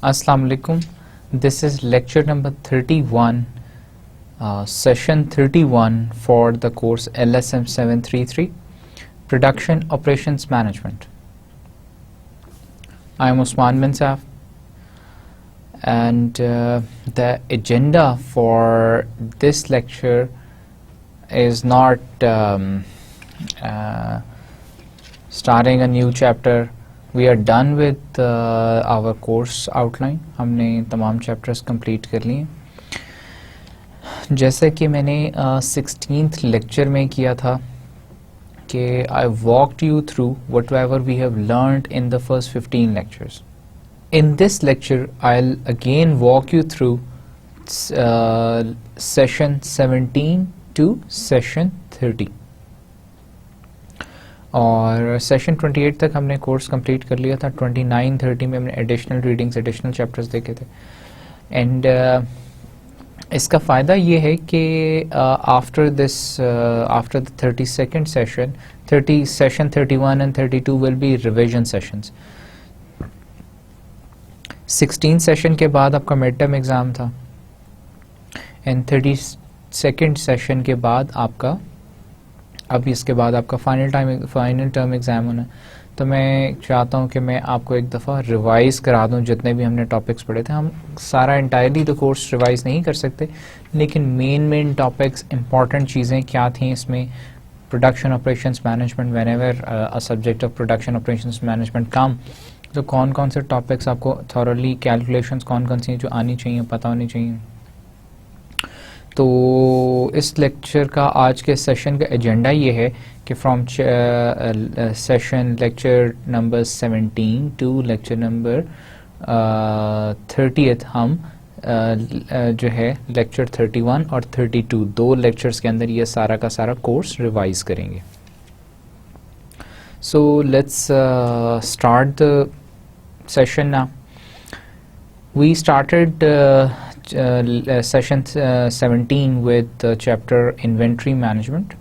Assalamu alaikum. This is lecture number 31, session 31 for the course LSM 733, Production Operations Management. I am Usman bin Saif, and the agenda for this lecture is not starting a new chapter. We are done with our course outline. हमने तमाम chapters complete कर लिए. जैसे कि मैंने 16th lecture में किया था कि I walked you through whatever we have learned in the first 15 lectures. In this lecture, I'll again walk you through session 17 to session 30. और सेशन 28 तक हमने कोर्स कंप्लीट कर लिया था. 29-30 में हमने एडिशनल रीडिंग्स, एडिशनल चैप्टर्स देखे थे. एंड इसका फ़ायदा ये है कि after the 32nd session, 31 and 32 will be revision sessions. 16 session के बाद आपका मिड टर्म एग्ज़ाम था एंड 32nd सेशन के बाद आपका अब इसके बाद आपका फाइनल टर्म एग्ज़ाम होना. तो मैं चाहता हूँ कि मैं आपको एक दफ़ा रिवाइज़ करा दूँ जितने भी हमने टॉपिक्स पढ़े थे. हम सारा इंटायरली तो कोर्स रिवाइज़ नहीं कर सकते, लेकिन मेन टॉपिक्स, इंपॉर्टेंट चीज़ें क्या थी इसमें. Production operations management, whenever a subject of production operations management come, तो कौन कौन से टॉपिक्स आपको थॉरली, कैलकुलेशंस कौन कौन सी जो आनी चाहिए, पता होनी चाहिए. तो इस लेक्चर का, आज के सेशन का एजेंडा ये है कि from session lecture number 17 to lecture number 30 हम जो है लेक्चर 31 और 32 दो लेक्चर्स के अंदर ये सारा का सारा कोर्स रिवाइज करेंगे. So let's start the session now. We started session 17 with the chapter inventory management,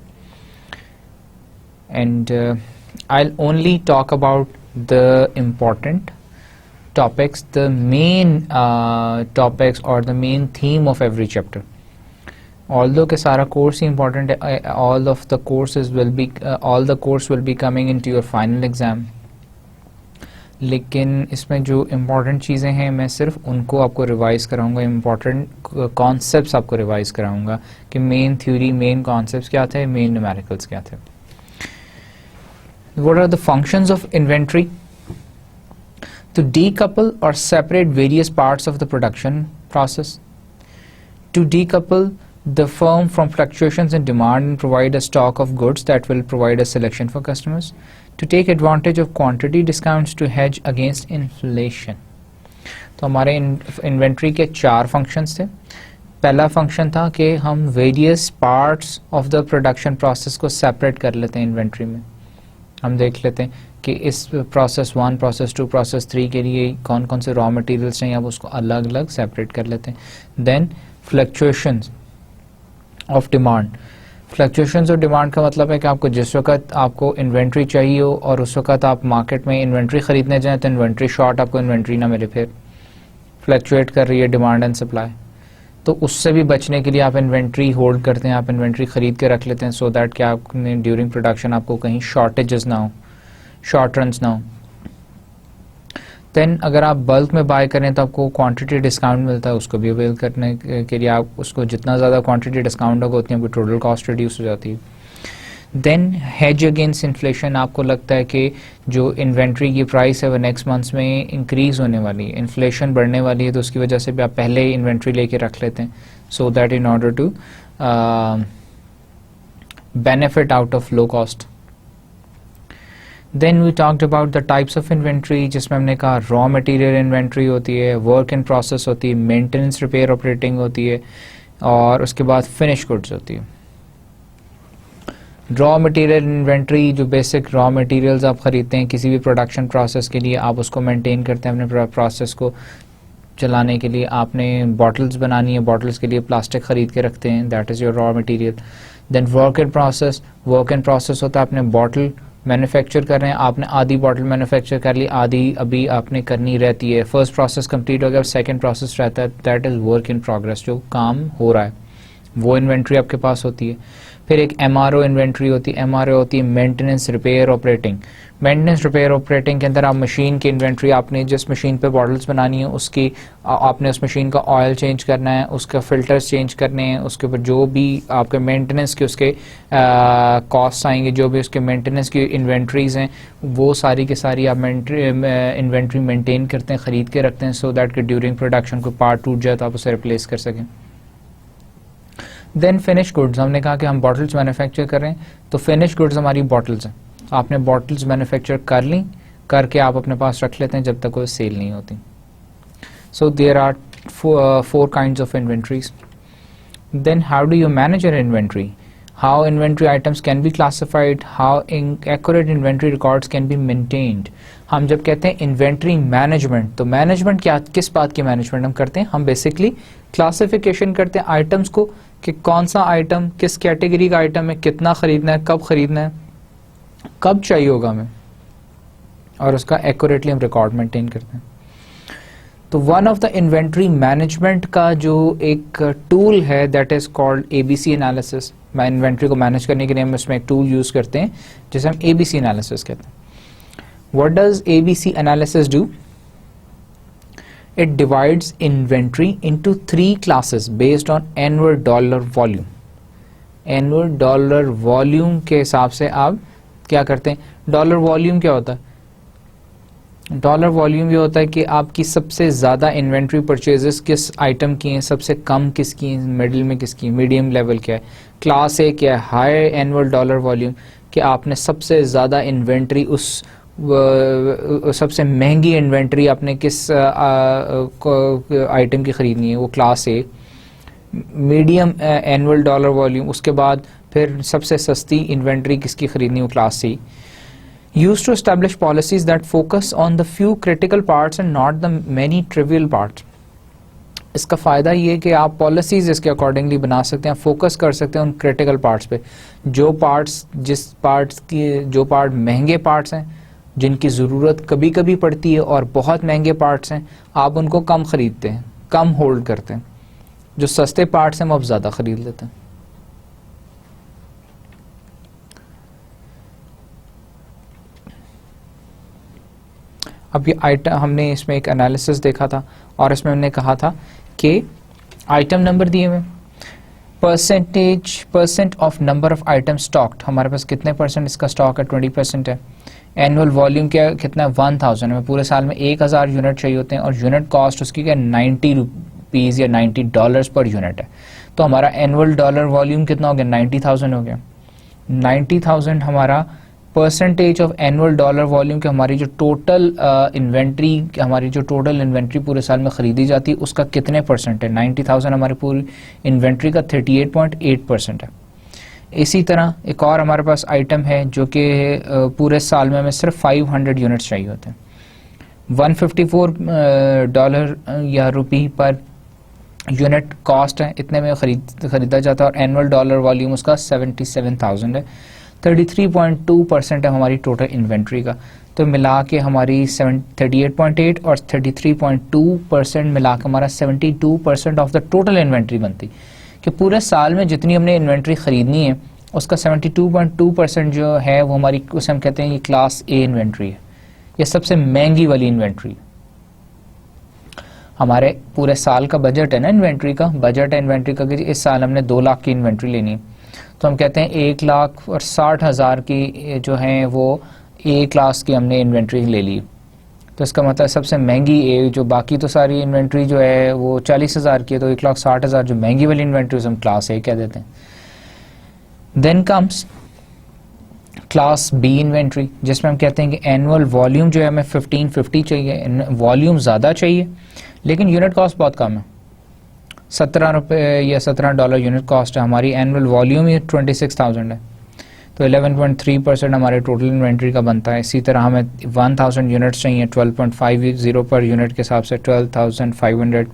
and I'll only talk about the important topics, the main topics or the main theme of every chapter. Although के सारा course ही important है, all the course will be coming into your final exam, लेकिन इसमें जो important चीज़ें हैं मैं सिर्फ उनको आपको रिवाइज़ कराऊंगा. इम्पॉर्टेंट कॉन्सेप्ट्स आपको रिवाइज़ कराऊंगा कि मेन थ्योरी, मेन कॉन्सेप्ट्स क्या थे, मेन न्यूमेरिकल्स क्या थे. What are the functions of inventory? To decouple और separate various parts of the production process, to decouple the firm from fluctuations in demand and provide a stock of goods that will provide a selection for customers, to take advantage of quantity discounts to hedge against inflation. तो हमारे inventory के 4 functions थे. पहला function था कि हम various parts of the production process को separate कर लेते हैं. इन्वेंट्री में हम देख लेते हैं कि इस प्रोसेस 1, प्रोसेस 2, प्रोसेस 3 के लिए कौन कौन से रॉ मटेरियल्स चाहिए, आप उसको अलग अलग सेपरेट कर लेते हैं. Then fluctuations of demand. Fluctuations of demand का मतलब है कि आपको जिस वक्त आपको इन्वेंट्री चाहिए हो और उस वक्त आप मार्केट में इन्वेंट्री ख़रीदने जाएं तो इन्वेंट्री शॉर्ट, आपको इन्वेंट्री ना मिले, फिर फ्लक्चुएट कर रही है डिमांड एंड सप्लाई, तो उससे भी बचने के लिए आप इन्वेंट्री होल्ड करते हैं, आप इन्वेंट्री ख़रीद के रख लेते हैं सो दैट कि आपने ड्यूरिंग प्रोडक्शन आपको कहीं शॉर्टेजेस ना हो, शॉर्ट रन्स ना हो. देन अगर आप बल्क में बाय करें तो आपको क्वांटिटी डिस्काउंट मिलता है, उसको भी अवेल करने के लिए आप उसको जितना ज़्यादा क्वांटिटी डिस्काउंट होगा उतनी आपकी टोटल कॉस्ट रिड्यूस हो जाती है. Then hedge against inflation. आपको लगता है कि जो इन्वेंट्री की प्राइस है वो नेक्स्ट मंथ्स में इंक्रीज़ होने वाली है, इन्फ्लेशन बढ़ने वाली है, तो उसकी वजह से भी आप पहले ही इन्वेंट्री लेके रख लेते हैं so that in order to benefit out of low cost. Then we talked about the types of inventory, जिसमें हमने कहा रॉ मटेरियल इन्वेंट्री होती है, वर्क इन प्रोसेस होती है, मेंटेनेंस, रिपेयर, ऑपरेटिंग होती है, और उसके बाद फिनिश गुड्स होती है. रॉ मटेरियल इन्वेंट्री, जो बेसिक रॉ मटेरियल्स आप ख़रीदते हैं किसी भी प्रोडक्शन प्रोसेस के लिए, आप उसको मेंटेन करते हैं अपने प्रोसेस को चलाने के लिए. आपने बॉटल्स बनानी है, बॉटल्स के लिए प्लास्टिक ख़रीद के रखते हैं, that is your raw material. Then work in process. Work in process होता है आपने बॉटल मैन्युफैक्चर कर रहे हैं, आपने आधी बॉटल मैन्युफैक्चर कर ली, आधी अभी आपने करनी रहती है। फर्स्ट प्रोसेस कंप्लीट हो गया, सेकंड प्रोसेस रहता है, that is work in progress, जो काम हो रहा है, वो इन्वेंट्री आपके पास होती है। फिर एक एमआरओ इन्वेंट्री होती है, एमआरओ होती है maintenance repair operating. Maintenance repair operating के अंदर आप मशीन की इन्वेंट्री, आपने जिस मशीन पे बॉटल्स बनानी है उसकी आपने उस मशीन का ऑयल चेंज करना है, उसका फिल्टर्स चेंज करने हैं, उसके ऊपर जो भी आपके मेंटेनेंस के उसके कॉस्ट आएंगे, जो भी उसके मेंटेनेंस की इन्वेंट्रीज हैं, वो सारी की सारी आप इन्वेंट्री मेंटेन करते हैं, ख़रीद के रखते हैं, सो दैट कि ड्यूरिंग प्रोडक्शन कोई पार्ट टूट जाए तो आप उसे रिप्लेस कर सकें। देन फिनिश गुड्स, हमने कहा कि हम बॉटल्स मैन्युफैक्चर कर रहे हैं, तो फिनिश गुड्स हमारी बॉटल्स हैं। आपने बॉटल्स मैन्युफैक्चर कर ली, करके आप अपने पास रख लेते हैं जब तक वो सेल नहीं होती। So there are four kinds of inventories. Then how do you manage your inventory? How inventory items can be classified, how accurate inventory records can be maintained. हम जब कहते हैं इन्वेंट्री मैनेजमेंट, तो मैनेजमेंट क्या, किस बात की मैनेजमेंट हम करते हैं? हम बेसिकली क्लासिफिकेशन करते हैं आइटम्स को कि कौन सा आइटम किस कैटेगरी का आइटम है, कितना खरीदना है, कब खरीदना है, कब चाहिए होगा हमें, और उसका एक्यूरेटली हम रिकॉर्ड मेंटेन करते हैं। तो one of the inventory management का जो एक टूल है that is called ABC analysis. मैं इन्वेंट्री को मैनेज करने के लिए हम इसमें एक टूल यूज करते हैं जिसे हम एबीसी एनालिसिस कहते हैं। What does ABC analysis do? It divides inventory into 3 classes based on annual dollar volume. Annual dollar volume के हिसाब से आप क्या करते हैं? डॉलर वॉल्यूम क्या होता है? डॉलर वॉल्यूम ये होता है कि आपकी सबसे ज़्यादा इन्वेंट्री परचेजेस किस आइटम की हैं, सबसे कम किसकी हैं, मिडिल में किसकी, मीडियम लेवल क्या है, क्लास ए क्या है, हाई एनुअल डॉलर वॉल्यूम, कि आपने सबसे ज़्यादा इन्वेंट्री उस सबसे महंगी इन्वेंट्री आपने किस आइटम की ख़रीदनी है, वो क्लास ए। मीडियम एनुअल डॉलर वॉल्यूम, उसके बाद फिर सबसे सस्ती इन्वेंट्री किसकी ख़रीदनी है, वो class C. Used to establish policies that focus on the few critical parts and not the many trivial parts. इसका फ़ायदा ये है कि आप पॉलिसीज़ इसके अकॉर्डिंगली बना सकते हैं, फोकस कर सकते हैं उन क्रिटिकल पार्ट्स पे। जो पार्ट महंगे पार्ट्स हैं, जिनकी ज़रूरत कभी कभी पड़ती है, और बहुत महंगे पार्ट्स हैं, आप उनको कम ख़रीदते हैं, कम होल्ड करते हैं। जो सस्ते पार्ट्स हैं वो आप ज़्यादा ख़रीद लेते हैं। अब ये आइटम हमने इसमें एक एनालिसिस देखा था, और इसमें हमने कहा था कि आइटम नंबर दिए हुए, percent of number of item stocked, हमारे पास कितने परसेंट इसका स्टॉक है, 20% है। एनुअल वॉल्यूम क्या कितना है, 1000 है, पूरे साल में 1000 यूनिट चाहिए होते हैं, और यूनिट कॉस्ट उसकी क्या 90 रुपीज़ या $90 पर यूनिट है। तो हमारा एनुअल डॉलर वॉल्यूम कितना हो गया, 90,000 हो गया। 90,000 हमारा percentage of annual dollar volume के हमारी जो टोटल इन्वेंट्री पूरे साल में ख़रीदी जाती है उसका कितने परसेंट है? 90,000 हमारी पूरी इन्वेंट्री का 38.8% है। इसी तरह एक और हमारे पास आइटम है जो कि पूरे साल में हमें सिर्फ 500 यूनिट्स चाहिए होते हैं। $154 या रुपी पर यूनिट कॉस्ट है, इतने में ख़रीदा जाता है, और एनुअल डॉलर वॉल्यूम उसका 77,000 है। 33.2% है हमारी टोटल इन्वेंट्री का। तो मिला के हमारी 38.8 और 33.2% मिला के हमारा 72% ऑफ द टोटल इन्वेंट्री बनती, कि पूरे साल में जितनी हमने इन्वेंट्री ख़रीदनी है उसका 72.2% जो है वो हमारी, उसे हम कहते हैं ये क्लास ए इन्वेंट्री है, ये सबसे महंगी वाली इन्वेंट्री। हमारे पूरे साल का बजट है ना इन्वेंट्री का, बजट है इन्वेंट्री का कि इस साल हमने 2 लाख की इन्वेंट्री लेनी है, तो हम कहते हैं 1,60,000 की जो है वो ए क्लास की हमने इन्वेंट्री ले ली। तो इसका मतलब सबसे महंगी ए, जो बाकी तो सारी इन्वेंट्री जो है वो 40,000 की है, तो 1,60,000 जो महंगी वाली इन्वेंट्री हम क्लास ए कह देते हैं। Then comes class B inventory, जिसमें हम कहते हैं कि एनुअल वॉल्यूम जो है हमें 1550 चाहिए, वॉल्यूम ज़्यादा चाहिए लेकिन यूनिट कॉस्ट बहुत कम है, $17 या $17 यूनिट कॉस्ट है। हमारी एनुअल वॉल्यूम ही 26,000 है, तो 11.3% हमारे टोटल इन्वेंट्री का बनता है। इसी तरह हमें 1000 यूनिट्स चाहिए, 12.50 पर यूनिट के हिसाब से 12,500,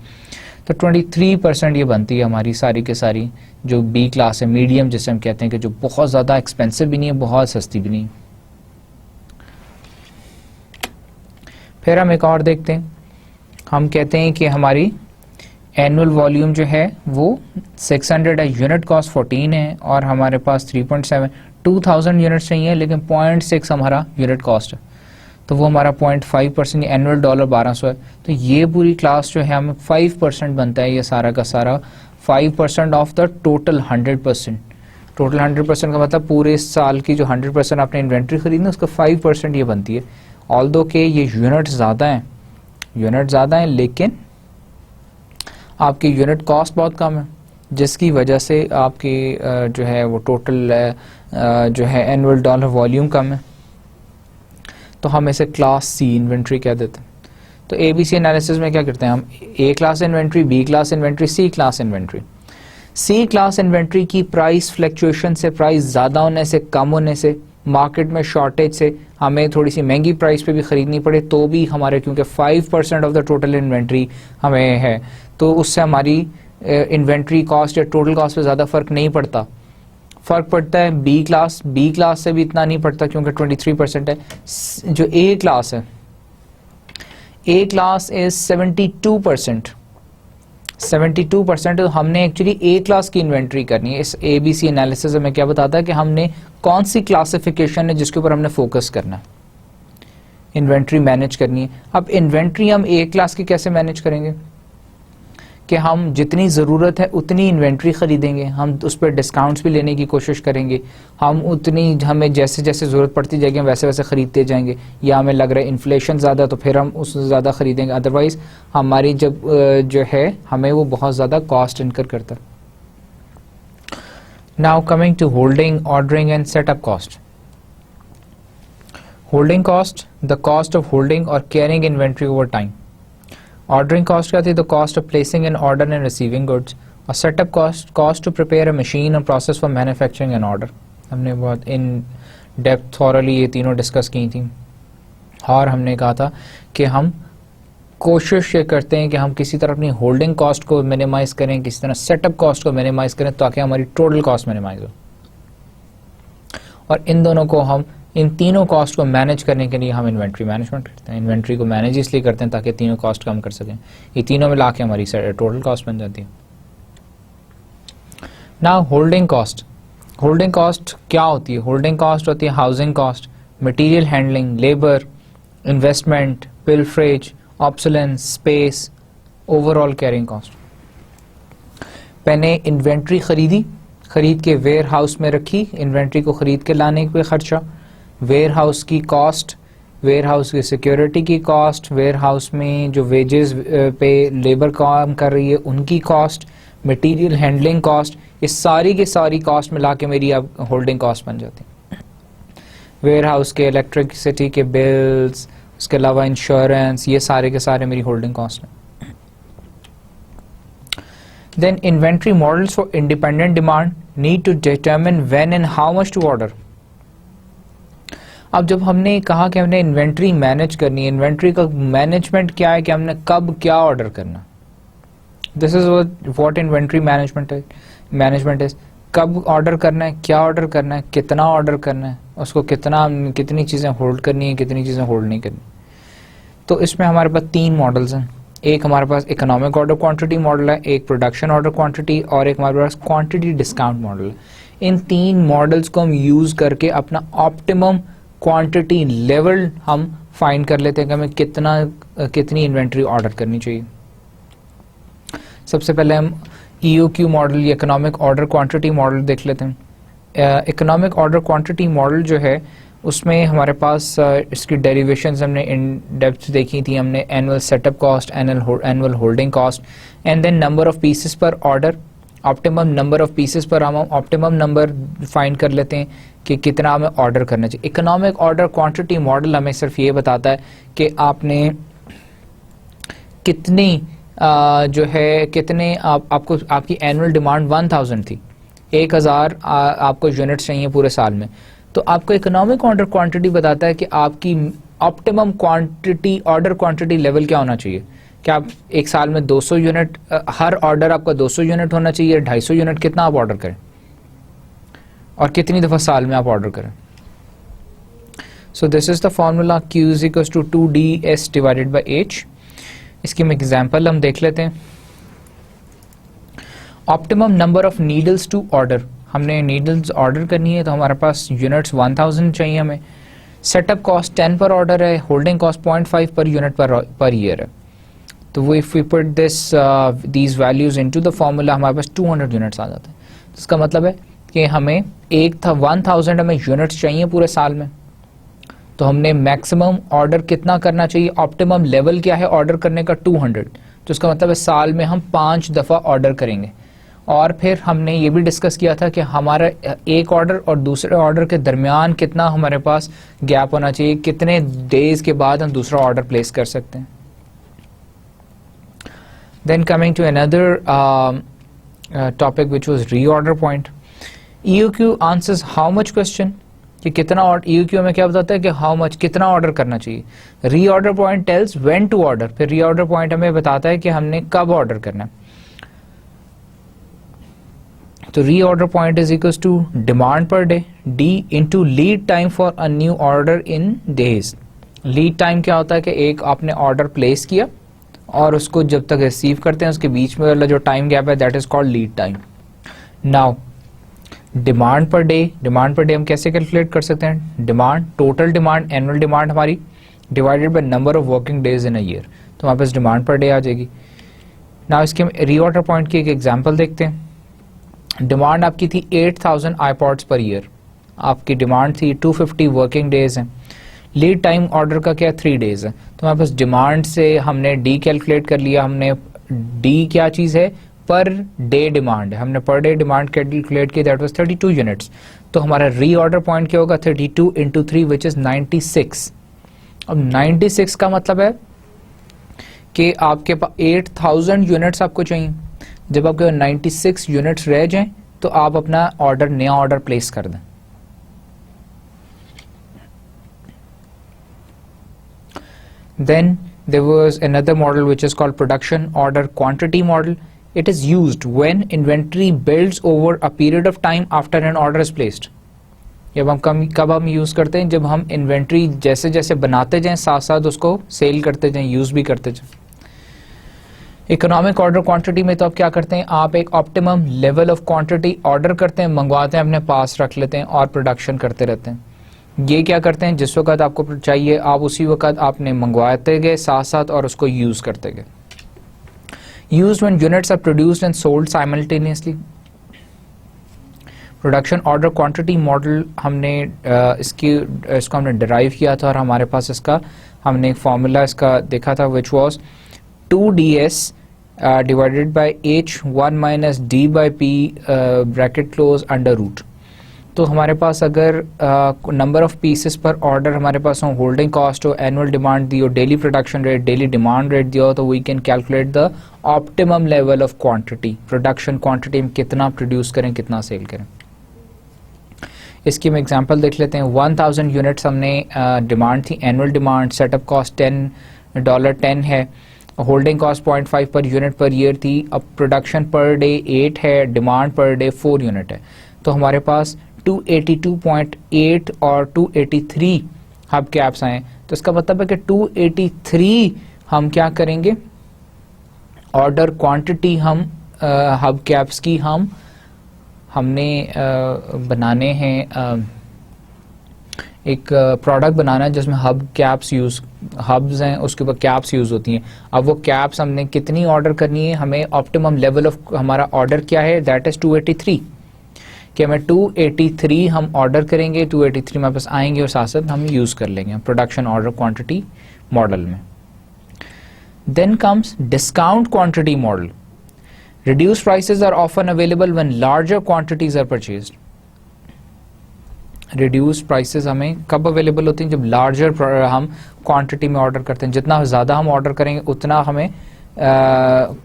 तो 23% ये बनती है हमारी सारी के सारी जो बी क्लास है, मीडियम जिसे हम कहते हैं, कि जो बहुत ज़्यादा एक्सपेंसिव भी नहीं है, बहुत सस्ती भी नहीं। फिर हम एक और देखते हैं, हम कहते हैं कि हमारी एनुअल वॉल्यूम जो है वो 600 है, यूनिट कॉस्ट 14 है और हमारे पास 3.7 2000 यूनिट्स चाहिए, लेकिन 0.6 हमारा यूनिट कॉस्ट है, तो वो हमारा 0.5% एनुअल डॉलर 1200 है। तो ये पूरी क्लास जो है हमें 5% बनता है, ये सारा का सारा 5% ऑफ द टोटल 100%। टोटल 100% का मतलब पूरे साल की जो 100% आपने इन्वेंट्री खरीदना उसका 5% ये बनती है। ऑल्दो के ये यूनिट ज़्यादा हैं, लेकिन आपकी यूनिट कॉस्ट बहुत कम है, जिसकी वजह से आपकी जो है वो टोटल जो है एनुअल डॉलर वॉल्यूम कम है, तो हम इसे क्लास सी इन्वेंट्री कह देते हैं। तो ABC एनालिसिस में क्या करते हैं हम, A class inventory, B class inventory, C class inventory. C class inventory की प्राइस फ्लक्चुएशन से, प्राइस ज़्यादा होने से, कम होने से, मार्केट में शॉर्टेज से हमें थोड़ी सी महंगी प्राइस पे भी ख़रीदनी पड़े तो भी हमारे, क्योंकि 5% ऑफ द टोटल इन्वेंट्री हमें है, तो उससे हमारी इन्वेंट्री कॉस्ट या टोटल कॉस्ट पे ज़्यादा फ़र्क नहीं पड़ता। फ़र्क पड़ता है B क्लास से भी इतना नहीं पड़ता क्योंकि 23% है। जो A क्लास है, A क्लास इज़ 72%, तो हमने एक्चुअली A क्लास की इन्वेंट्री करनी है। इस ABC एनालिसिस में क्या बताता है कि हमने कौन सी क्लासिफिकेशन है जिसके ऊपर हमने फोकस करना है, इन्वेंट्री मैनेज करनी है। अब इन्वेंट्री हम A क्लास की कैसे मैनेज करेंगे कि हम जितनी ज़रूरत है उतनी इन्वेंट्री ख़रीदेंगे, हम उस पर डिस्काउंट्स भी लेने की कोशिश करेंगे, हम उतनी, हमें जैसे जैसे ज़रूरत पड़ती जाएगी हम वैसे वैसे ख़रीदते जाएंगे, या हमें लग रहा है इन्फ्लेशन ज़्यादा तो फिर हम उससे ज़्यादा ख़रीदेंगे, अदरवाइज़ हमारी जब जो है हमें वो बहुत ज़्यादा कॉस्ट इनकर करता है। Now coming to holding, ordering and setup cost. Holding cost, the cost of holding और carrying inventory over time. Ordering cost क्या थी, the cost of placing an order and receiving goods. और setup cost to prepare a machine और process for manufacturing an order. हमने बहुत in depth thoroughly ये तीनों discuss की थी, और हमने कहा था कि हम कोशिश ये करते हैं कि हम किसी तरह अपनी होल्डिंग कॉस्ट को मिनिमाइज़ करें, किसी तरह सेटअप कॉस्ट को मिनिमाइज़ करें ताकि हमारी टोटल कॉस्ट मिनिमाइज़ हो। और इन दोनों को हम, इन तीनों कॉस्ट को मैनेज करने के लिए हम इन्वेंट्री मैनेजमेंट करते हैं। इन्वेंट्री को मैनेज इसलिए करते हैं ताकि तीनों कॉस्ट कम कर सकें, ये तीनों मिला के हमारी टोटल कॉस्ट बन जाती है। ना होल्डिंग कॉस्ट, होल्डिंग कॉस्ट क्या होती है? होल्डिंग कॉस्ट होती है housing cost, material handling, labour, investment, pilferage, obsolescence, space, overall carrying cost. मैंने इन्वेंट्री खरीद के वेयर हाउस में रखी, इन्वेंट्री को खरीद के लाने पे खर्चा, वेयर हाउस की कॉस्ट, वेयर हाउस की सिक्योरिटी की कॉस्ट, वेयर हाउस में जो वेजेस पे लेबर काम कर रही है उनकी कॉस्ट, मटेरियल हैंडलिंग कॉस्ट, ये सारी की सारी कॉस्ट मिला के मेरी अब होल्डिंग कॉस्ट बन जाती है। वेयर हाउस के इलेक्ट्रिसिटी के बिल्स, उसके अलावा इंश्योरेंस, ये सारे के सारे मेरी होल्डिंग कॉस्ट हैं। Then inventory models for independent demand need to determine when and how much to order. अब जब हमने कहा कि हमने इन्वेंट्री मैनेज करनी है, इन्वेंट्री का मैनेजमेंट क्या है कि हमने कब क्या ऑर्डर करना, this is what inventory management is. कब ऑर्डर करना है, क्या ऑर्डर करना है, कितना ऑर्डर करना है, उसको कितनी चीज़ें होल्ड करनी है, कितनी चीज़ें होल्ड नहीं करनी। तो इसमें हमारे पास 3 मॉडल्स हैं। एक हमारे पास इकोनॉमिक ऑर्डर क्वांटिटी मॉडल है, एक प्रोडक्शन ऑर्डर क्वांटिटी, और एक हमारे पास क्वांटिटी डिस्काउंट मॉडल है। इन 3 मॉडल्स को हम यूज़ करके अपना ऑप्टिमम क्वांटिटी लेवल हम फाइंड कर लेते हैं कि हमें कितनी इन्वेंट्री ऑर्डर करनी चाहिए। सबसे पहले हम EOQ मॉडल या इकोनॉमिक ऑर्डर क्वांटिटी मॉडल देख लेते हैं। इकोनॉमिक ऑर्डर क्वांटिटी मॉडल जो है उसमें हमारे पास इसकी डेरिवेशंस हमने इन डेप्थ देखी थी। हमने annual setup cost, annual holding cost, and then number of pieces per order, optimum number of pieces per हम ऑप्टिमम नंबर फाइंड कर लेते हैं कि कितना हमें ऑर्डर करना चाहिए। इकोनॉमिक ऑर्डर क्वांटिटी मॉडल हमें सिर्फ ये बताता है कि आपने कितनी जो है कितने आपको आपकी एनुअल डिमांड 1000 थी, 1000 आपको यूनिट्स चाहिए पूरे साल में, तो आपको इकोनॉमिक ऑर्डर क्वांटिटी बताता है कि आपकी optimum quantity, order quantity level क्या होना चाहिए। क्या आप एक साल में 200 यूनिट, हर ऑर्डर आपका 200 यूनिट होना चाहिए, 250 यूनिट, कितना आप ऑर्डर करें और कितनी दफ़ा साल में आप ऑर्डर करें। So this is the formula Q is equal to 2DS divided by H. इसकी हम एग्जाम्पल हम देख लेते हैं. Optimum number of needles to order, हमने नीडल्स ऑर्डर करनी है तो हमारे पास यूनिट्स 1000 चाहिए हमें. सेटअप कॉस्ट 10 पर ऑर्डर है, holding cost 0.5 per unit per year है. तो वो if we put these values into the formula हमारे पास 200 यूनिट्स आ जाते हैं. तो इसका मतलब है कि हमें 1000 हमें यूनिट्स चाहिए पूरे साल में. तो हमने मैक्सिमम ऑर्डर कितना करना चाहिए, ऑप्टिमम लेवल क्या है ऑर्डर करने का 200. तो इसका मतलब है साल में हम 5 दफ़ा ऑर्डर करेंगे. और फिर हमने ये भी डिस्कस किया था कि हमारा एक ऑर्डर और दूसरे ऑर्डर के दरमियान कितना हमारे पास गैप होना चाहिए, कितने डेज के बाद हम दूसरा ऑर्डर प्लेस कर सकते हैं. Then coming to another topic which was reorder point. EOQ answers how much question, कि कितना EOQ में क्या बताता है कि हाउ मच कितना ऑर्डर करना चाहिए. Reorder point tells when to order, फिर रीऑर्डर पॉइंट हमें बताता है कि हमने कब ऑर्डर करना है. तो reorder point is equal to demand per day D into lead time for a new order in days. Lead time क्या होता है कि एक आपने ऑर्डर प्लेस किया और उसको जब तक रिसीव करते हैं उसके बीच में वाला जो टाइम गैप है that is called lead time. Now demand per day हम कैसे कैलकुलेट कर सकते हैं. Demand, total demand, annual demand हमारी divided by number of working days in a year. तो हमारे पास डिमांड पर डे आ जाएगी. नाउ इसके हम रीऑर्डर पॉइंट की एक एग्जांपल देखते हैं. डिमांड आपकी थी 8000 iPods पर ईयर, आपकी डिमांड थी 250 वर्किंग डेज हैं. लीड टाइम ऑर्डर का क्या 3 डेज है. तो हमारे पास डिमांड से हमने डी कैलकुलेट कर लिया. हमने डी क्या चीज़ है, पर डे डिमांड है. हमने पर डे डिमांड कैलकुलेट की, दैट वाज 32 यूनिट्स. तो हमारा री ऑर्डर पॉइंट क्या होगा, 32 इंटू 3 विच इज 96. अब 96 का मतलब है कि आपके पास 8000 यूनिट्स आपको चाहिए. जब आपके 96 यूनिट्स रह जाएं तो आप अपना ऑर्डर, नया ऑर्डर प्लेस कर दें. Then there was another model which is called production order quantity model. It is used when inventory builds over a period of time after an order is placed. कब हम use करते हैं, जब हम inventory जैसे जैसे बनाते जाएं साथ साथ उसको सेल करते जाएं, यूज़ भी करते जाएं. इकोनॉमिक ऑर्डर क्वांटिटी में तो आप क्या करते हैं, आप एक optimum level of quantity order करते हैं, मंगवाते हैं, अपने पास रख लेते हैं और प्रोडक्शन करते रहते हैं. ये क्या करते हैं, जिस वक्त आपको चाहिए आप उसी वक्त आपने मंगवाते गए साथ साथ और उसको यूज़ करते गए. Used when units are produced and sold simultaneously. Production order quantity model हमने इसको हमने डिराइव किया था और हमारे पास इसका हमने एक फार्मूला इसका देखा था which was 2DS divided by H1 minus D by P bracket close under root. तो हमारे पास अगर number of pieces per order हमारे पास हो, होल्डिंग कॉस्ट हो, एनुअल डिमांड दी हो, daily production rate, daily demand rate दिया हो, तो we can calculate the optimum level of quantity. Production quantity में कितना प्रोड्यूस करें, कितना सेल करें. इसकी हम एग्जांपल देख लेते हैं. 1000 यूनिट्स हमने डिमांड थी, एनुअल डिमांड, सेटअप कॉस्ट $10 है, holding cost 0.5 per unit per year थी. अब प्रोडक्शन पर डे 8 है, डिमांड पर डे 4 यूनिट है. तो हमारे पास 282.8 और 283 हब कैप्स आए. तो इसका मतलब है कि 283 हम क्या करेंगे, ऑर्डर क्वांटिटी हम हब कैप्स की हमने बनाने हैं, एक प्रोडक्ट बनाना है जिसमें हब्स हैं, उसके ऊपर कैप्स यूज़ होती हैं. अब वो कैप्स हमने कितनी ऑर्डर करनी है, हमें ऑप्टिमम लेवल ऑफ हमारा ऑर्डर क्या है, दैट इज़ 283. कि हमें 283 हम ऑर्डर करेंगे, 283 हमारे पास आएंगे और साथ साथ हम यूज़ कर लेंगे प्रोडक्शन ऑर्डर क्वांटिटी मॉडल में. Then comes discount quantity model. Reduce prices are often available when larger quantities are purchased. Reduce prices हमें कब अवेलेबल होती हैं, जब लार्जर हम क्वांटिटी में ऑर्डर करते हैं. जितना ज़्यादा हम ऑर्डर करेंगे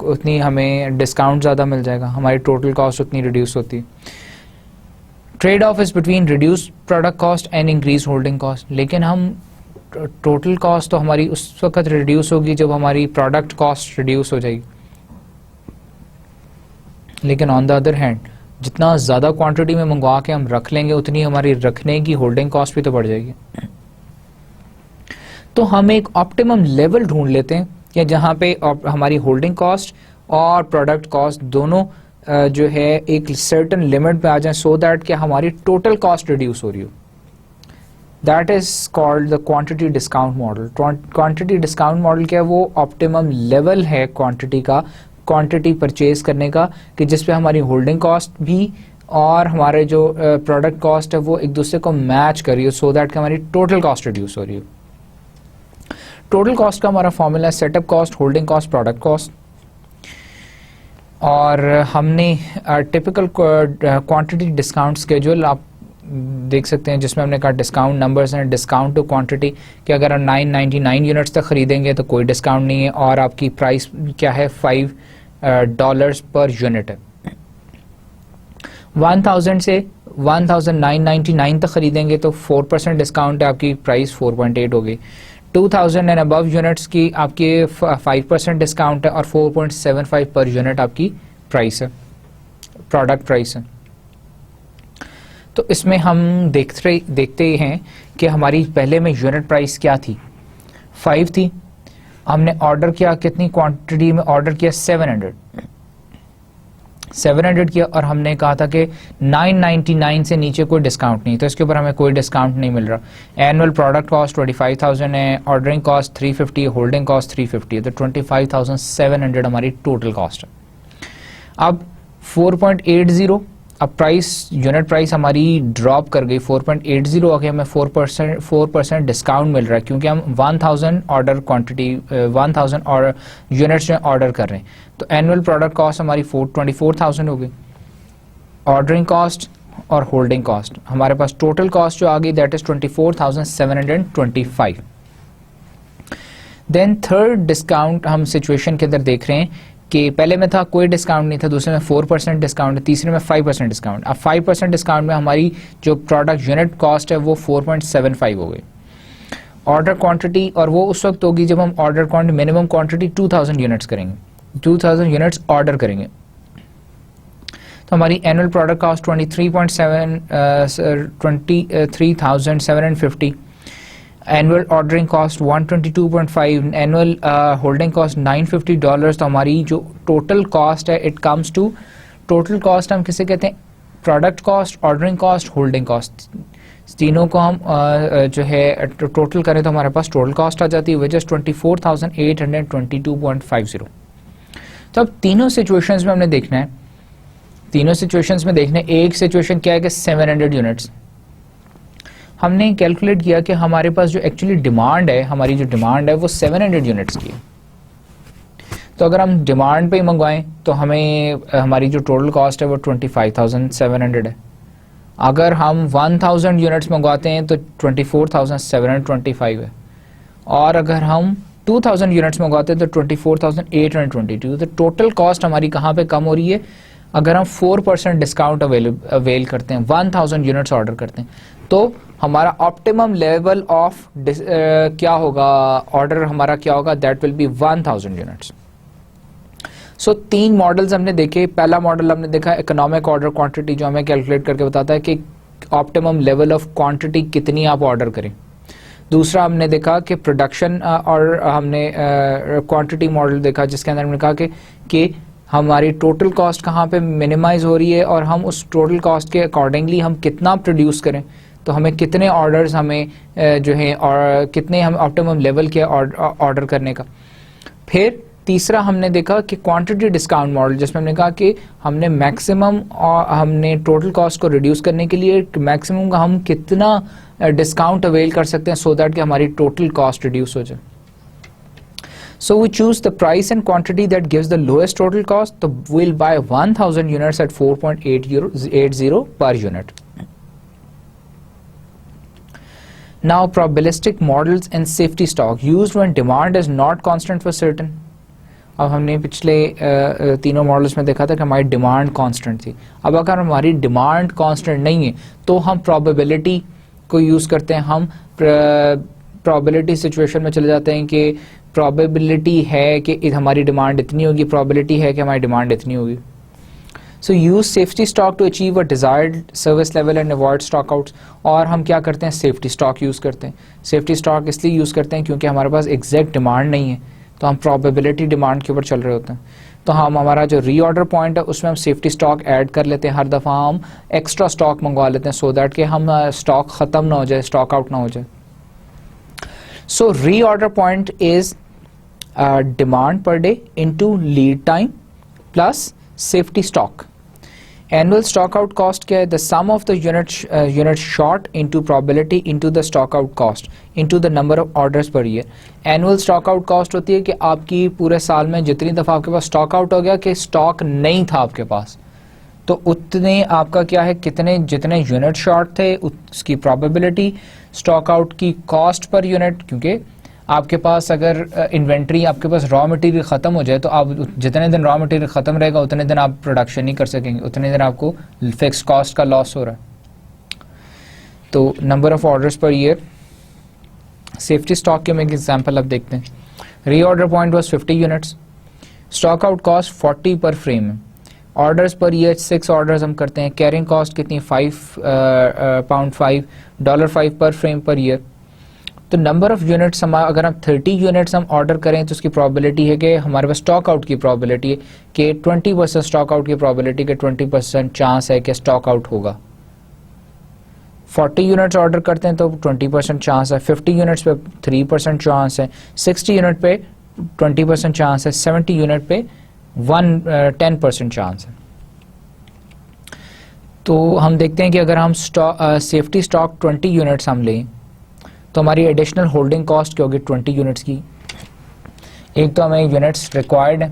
उतनी हमें डिस्काउंट ज़्यादा मिल जाएगा, हमारी टोटल कॉस्ट उतनी रिड्यूस होती है. Trade off is between reduce product cost and increase holding cost. लेकिन हम टोटल कॉस्ट तो हमारी उस वक्त रिड्यूस होगी जब हमारी प्रोडक्ट कॉस्ट रिड्यूस हो जाएगी. लेकिन ऑन द अदर हैंड जितना ज़्यादा क्वांटिटी में मंगवा के हम रख लेंगे उतनी हमारी रखने की होल्डिंग कॉस्ट भी तो बढ़ जाएगी. तो हम एक ऑप्टिमम लेवल ढूंढ लेते हैं कि जहाँ पे हमारी होल्डिंग कॉस्ट और प्रोडक्ट कॉस्ट दोनों जो है एक सर्टेन लिमिट पे आ जाए, सो दैट कि हमारी टोटल कॉस्ट रिड्यूस हो रही हो. That is called the quantity discount model. Quantity discount model क्या है? वो ऑप्टिमम लेवल है क्वांटिटी का, क्वांटिटी परचेज करने का, कि जिसपे हमारी होल्डिंग कॉस्ट भी और हमारे जो प्रोडक्ट कॉस्ट है वो एक दूसरे को मैच कर रही हो, सो दैट कि हमारी टोटल कॉस्ट रिड्यूस हो रही हो. टोटल कॉस्ट का हमारा फॉर्मूला है setup cost, holding cost, product cost. और हमने टिपिकल क्वांटिटी डिस्काउंट स्केड्यूल आप देख सकते हैं, जिसमें हमने कहा डिस्काउंट नंबर्स हैं, डिस्काउंट टू क्वांटिटी, कि अगर हम 999 यूनिट्स तक खरीदेंगे तो कोई डिस्काउंट नहीं है, और आपकी प्राइस क्या है $5 पर यूनिट है. 1000 से 1999 तक खरीदेंगे तो 4% डिस्काउंट है, आपकी प्राइस 4.8 हो गई. 2000 एंड अबव यूनिट्स की आपकी 5% डिस्काउंट है और 4.75 पर यूनिट आपकी प्राइस है, प्रोडक्ट प्राइस है. तो इसमें हम देखते ही हैं कि हमारी पहले में यूनिट प्राइस क्या थी, 5 थी. हमने ऑर्डर किया, कितनी क्वांटिटी में ऑर्डर किया? 700 किया, और हमने कहा था कि 999 से नीचे कोई डिस्काउंट नहीं, तो इसके ऊपर हमें कोई डिस्काउंट नहीं मिल रहा. एनुअल प्रोडक्ट कॉस्ट 25,000 है, ऑर्डरिंग कॉस्ट 350 है, होल्डिंग कॉस्ट 350 है, तो 25,700 हमारी टोटल कॉस्ट है. अब 4.80, अब प्राइस, यूनिट प्राइस हमारी ड्रॉप कर गई 4.80 आके हमें 4% डिस्काउंट मिल रहा है, क्योंकि हम 1000 ऑर्डर क्वांटिटी 1000 और यूनिट्स में ऑर्डर कर रहे हैं. तो एनुअल प्रोडक्ट कॉस्ट हमारी 24,000 हो गई. ऑर्डरिंग कॉस्ट और होल्डिंग कॉस्ट, हमारे पास टोटल कॉस्ट जो आ गई that is 24,725. Then third discount हम सिचुएशन के अंदर देख रहे हैं कि पहले में था कोई डिस्काउंट नहीं था, दूसरे में 4% डिस्काउंट है, तीसरे में 5% डिस्काउंट. अब 5% डिस्काउंट में हमारी जो प्रोडक्ट यूनिट कॉस्ट है वो 4.75 हो गई. ऑर्डर क्वांटिटी, और वो उस वक्त होगी जब हम order quantity, minimum quantity 2000 units करेंगे, 2000 यूनिट्स ऑर्डर करेंगे. तो हमारी annual product cost 23,750, annual ordering cost 122.5, annual holding cost $950. तो हमारी जो टोटल कॉस्ट है it comes to, total cost हम किसे कहते हैं? Product cost, ordering cost, holding cost. तीनों को हम जो है टोटल करें तो हमारे पास टोटल कॉस्ट आ जाती है विच इज 24,822.50. तो अब तीनों सिचुएशंस में हमने देखना है, तीनों सिचुएशंस में देखना है. एक सिचुएशन क्या है कि 700 यूनिट्स हमने कैलकुलेट किया कि हमारे पास जो एक्चुअली डिमांड है, हमारी जो डिमांड है वो 700 यूनिट्स की है. तो अगर हम डिमांड पे ही मंगवाएं तो हमें हमारी जो टोटल कॉस्ट है वो 25,700 है. अगर हम 1000 यूनिट्स मंगवाते हैं तो 24,725 है, और अगर हम 2000 यूनिट्स मंगवाते हैं तो 24,822. तो टोटल कॉस्ट हमारी कहाँ पे कम हो रही है? अगर हम 4% डिस्काउंट अवेल करते हैं, 1000 यूनिट्स ऑर्डर करते हैं, तो हमारा ऑप्टिमम लेवल ऑफ क्या होगा, ऑर्डर हमारा क्या होगा? That will be 1000 units. So 3 models हमने देखे. पहला मॉडल हमने देखा इकोनॉमिक ऑर्डर क्वांटिटी, जो हमें कैलकुलेट करके बताता है कि ऑप्टिमम लेवल ऑफ क्वांटिटी कितनी आप ऑर्डर करें. दूसरा हमने देखा कि प्रोडक्शन, और हमने क्वांटिटी मॉडल देखा जिसके अंदर हमने कहा कि हमारी टोटल कॉस्ट कहाँ पे मिनिमाइज हो रही है, और हम उस टोटल कॉस्ट के अकॉर्डिंगली हम कितना प्रोड्यूस करें, तो हमें कितने ऑर्डर्स हमें जो है और कितने हम ऑप्टिमम लेवल के ऑर्डर करने का. फिर तीसरा हमने देखा कि क्वांटिटी डिस्काउंट मॉडल, जिसमें हमने कहा कि हमने मैक्सिमम, हमने टोटल कॉस्ट को रिड्यूस करने के लिए मैक्सिमम का हम कितना डिस्काउंट अवेल कर सकते हैं, सो दैट कि हमारी टोटल कॉस्ट रिड्यूस हो जाए. So we choose the price and quantity that gives the lowest total cost. So we'll buy 1000 units at 4.80 per unit. Now probabilistic models and safety stock used when demand is not constant for certain. अब हमने पिछले तीनों models में देखा था कि हमारी demand constant थी. अब अगर हमारी डिमांड कांस्टेंट नहीं है तो हम प्रोबेबिलिटी को यूज़ करते हैं. हम प्रोबेबिलिटी सिचुएशन में चले जाते हैं कि प्रोबेबिलिटी है कि हमारी डिमांड इतनी होगी, प्रोबेबिलिटी है कि हमारी डिमांड इतनी होगी. So use safety stock to achieve a desired service level and avoid stock outs. और हम क्या करते हैं, सेफ्टी स्टॉक यूज़ करते हैं। सेफ्टी स्टॉक इसलिए यूज़ करते हैं क्योंकि हमारे पास एग्जैक्ट डिमांड नहीं है, तो हम प्रोबेबिलिटी डिमांड के ऊपर चल रहे होते हैं। तो हम हमारा जो रीऑर्डर पॉइंट है उसमें हम सेफ्टी स्टॉक ऐड कर लेते हैं, हर दफ़ा हम एक्स्ट्रा स्टॉक मंगवा लेते हैं सो दैट कि हम स्टॉक ख़त्म ना हो जाए, स्टॉक आउट ना हो जाए। So reorder point is demand per day into lead time plus safety stock. Annual stock out cost क्या है, the sum of the unit short into probability into the stock out cost into the number of orders per year. Annual stock out cost होती है कि आपकी पूरे साल में जितनी दफ़ा आपके पास स्टॉक आउट हो गया कि स्टॉक नहीं था आपके पास, तो उतने आपका क्या है, कितने जितने यूनिट शॉर्ट थे उसकी प्रोबेबिलिटी, स्टॉक आउट की कॉस्ट पर यूनिट, क्योंकि आपके पास अगर इन्वेंट्री आपके पास रॉ मटेरियल ख़त्म हो जाए तो आप जितने दिन रॉ मटेरियल ख़त्म रहेगा उतने दिन आप प्रोडक्शन नहीं कर सकेंगे, उतने दिन आपको फिक्स कॉस्ट का लॉस हो रहा है। तो number of orders per year, safety stock के हम एक एग्जांपल अब देखते हैं। Reorder point was 50 units, stock out cost 40 पर फ्रेम है, ऑर्डर्स पर ईयर 6 ऑर्डर्स हम करते हैं, कैरिंग कॉस्ट कितनी, $5 पर फ्रेम पर ईयर। तो नंबर ऑफ यूनिट्स हम अगर हम 30 यूनिट्स हम ऑर्डर करें तो उसकी प्रोबेबिलिटी है कि हमारे पास स्टॉक आउट की प्रोबेबिलिटी है कि 20% स्टॉक आउट की प्रोबेबिलिटी के 20% चांस है कि स्टॉक आउट होगा। 40 यूनिट्स ऑर्डर करते हैं तो 20% चांस है, 50 यूनिट्स पे 3% चांस है, 60 यूनिट पे 20% चांस है, 70 यूनिट पे 10% चांस है। तो हम देखते हैं कि अगर हम सेफ्टी स्टॉक 20 यूनिट्स हम लें तो हमारी एडिशनल होल्डिंग कॉस्ट क्या होगी 20 यूनिट्स की। एक तो हमें यूनिट्स रिक्वायर्ड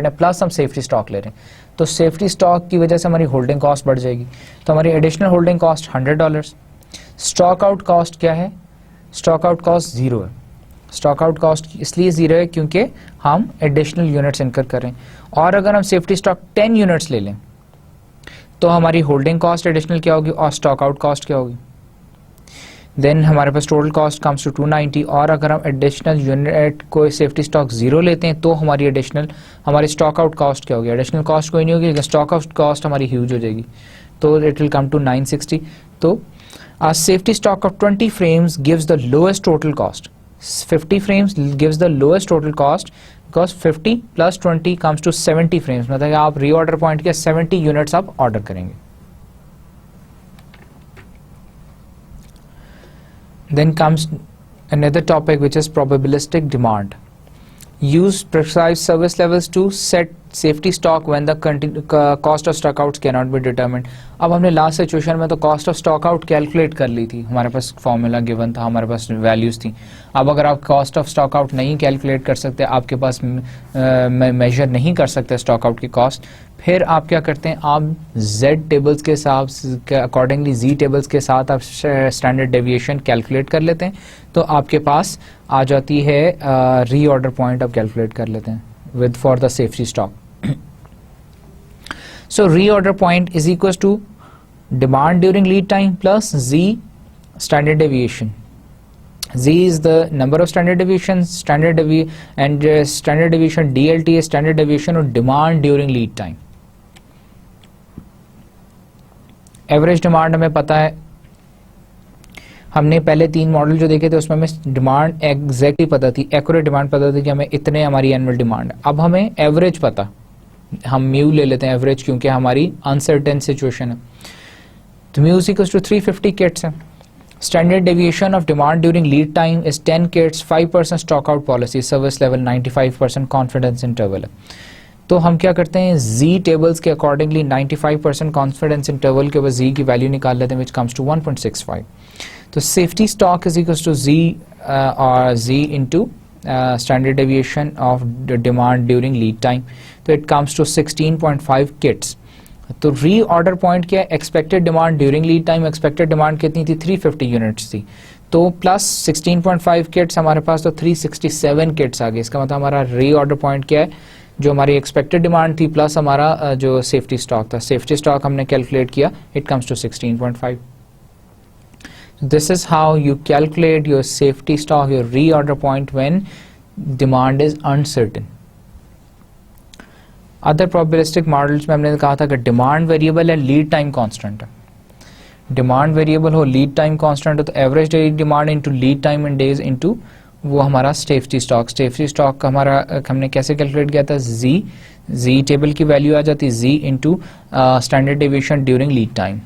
है प्लस हम सेफ्टी स्टॉक ले रहे हैं, तो सेफ्टी स्टॉक की वजह से हमारी होल्डिंग कॉस्ट बढ़ जाएगी, तो हमारी additional holding cost $100। Stock out cost क्या है, स्टॉक आउट कॉस्ट 0 है। स्टॉक आउट कॉस्ट इसलिए 0 है क्योंकि हम एडिशनल यूनिट्स इनकर करें। और अगर हम सेफ्टी स्टॉक 10 यूनिट्स ले लें तो हमारी होल्डिंग कॉस्ट एडिशनल क्या होगी और स्टॉक आउट कॉस्ट क्या होगी, देन हमारे पास टोटल कॉस्ट कम्स टू 290। और अगर हम एडिशनल यूनिट को सेफ्टी स्टॉक 0 लेते हैं तो हमारी स्टॉक आउट कॉस्ट क्या होगी, एडिशनल कॉस्ट कोई नहीं होगी लेकिन स्टॉक आउट कॉस्ट हमारी ह्यूज हो जाएगी, तो इट विल कम टू 960। तो a safety stock of 20 frames gives the lowest total cost. 50 frames gives the lowest total cost because 50 plus 20 comes to 70 frames. मतलब आप रीऑर्डर पॉइंट के 70 units आप order करेंगे। Then comes another topic which is probabilistic demand. Use precise service levels to set safety stock when the cost of stock outs cannot be determined. अब हमने last situation में तो cost of stock out calculate कर ली थी, हमारे पास formula given था, हमारे पास values थी। अब अगर आप कॉस्ट ऑफ स्टॉक आउट नहीं कैलकुलेट कर सकते, आपके पास मेजर नहीं कर सकते स्टॉक आउट की कॉस्ट, फिर आप क्या करते हैं, आप Z टेबल्स के साथ अकॉर्डिंगली Z टेबल्स के साथ आप स्टैंडर्ड डेविएशन कैलकुलेट कर लेते हैं, तो आपके पास आ जाती है रीऑर्डर पॉइंट आप कैलकुलेट कर लेते हैं with for the safety stock. So reorder point is equals to demand during lead time plus Z standard deviation. Z is the number of standard deviations, standard deviation DLT is standard deviation of demand during lead time. Average demand हमें पता है, हमने पहले 3 model जो देखे थे उसमें हमें डिमांड एग्जैक्टली पता थी, एक्यूरेट डिमांड पता थी कि हमें इतने हमारी एनुअल डिमांड है। अब हमें एवरेज पता, हम म्यू ले लेते हैं एवरेज क्योंकि हमारी अनसर्टेन सिचुएशन है। तो mu is equals to 350 kits है। Standard deviation of demand during lead time is 10 kits, 5% stock out policy, service level 95% confidence interval है। तो हम क्या करते हैं, Z टेबल्स के अकॉर्डिंगली 95% कॉन्फिडेंस इंटरवल के ऊपर Z की वैल्यू निकाल लेते हैं, विच कम्स टू 1.65। तो safety stock is equals to Z और Z into standard deviation of demand during lead time, तो इट कम्स टू 16.5 किट्स। तो री ऑर्डर पॉइंट क्या है, expected demand during lead time, expected demand कितनी थी 350 units थी, तो प्लस 16.5 किट्स हमारे पास, तो 367 किट्स आ गए। इसका मतलब हमारा री ऑर्डर पॉइंट क्या है, जो हमारी एक्सपेक्टेड डिमांड थी प्लस हमारा जो सेफ्टी स्टॉक था, सेफ्टी स्टॉक हमने कैलकुलेट किया, it comes to 16.5। This is how you calculate your safety stock, your reorder point when demand is uncertain. Other probabilistic models में हमने कहा था कि डिमांड वेरिएबल है, लीड टाइम कांस्टेंट है। डिमांड वेरिएबल हो, लीड टाइम कांस्टेंट हो, तो average daily demand into lead time in days into वो हमारा सेफ्टी स्टॉक। सेफ्टी स्टॉक का हमारा हमने कैसे कैलकुलेट किया था, जी टेबल की वैल्यू आ जाती Z into standard deviation during lead time.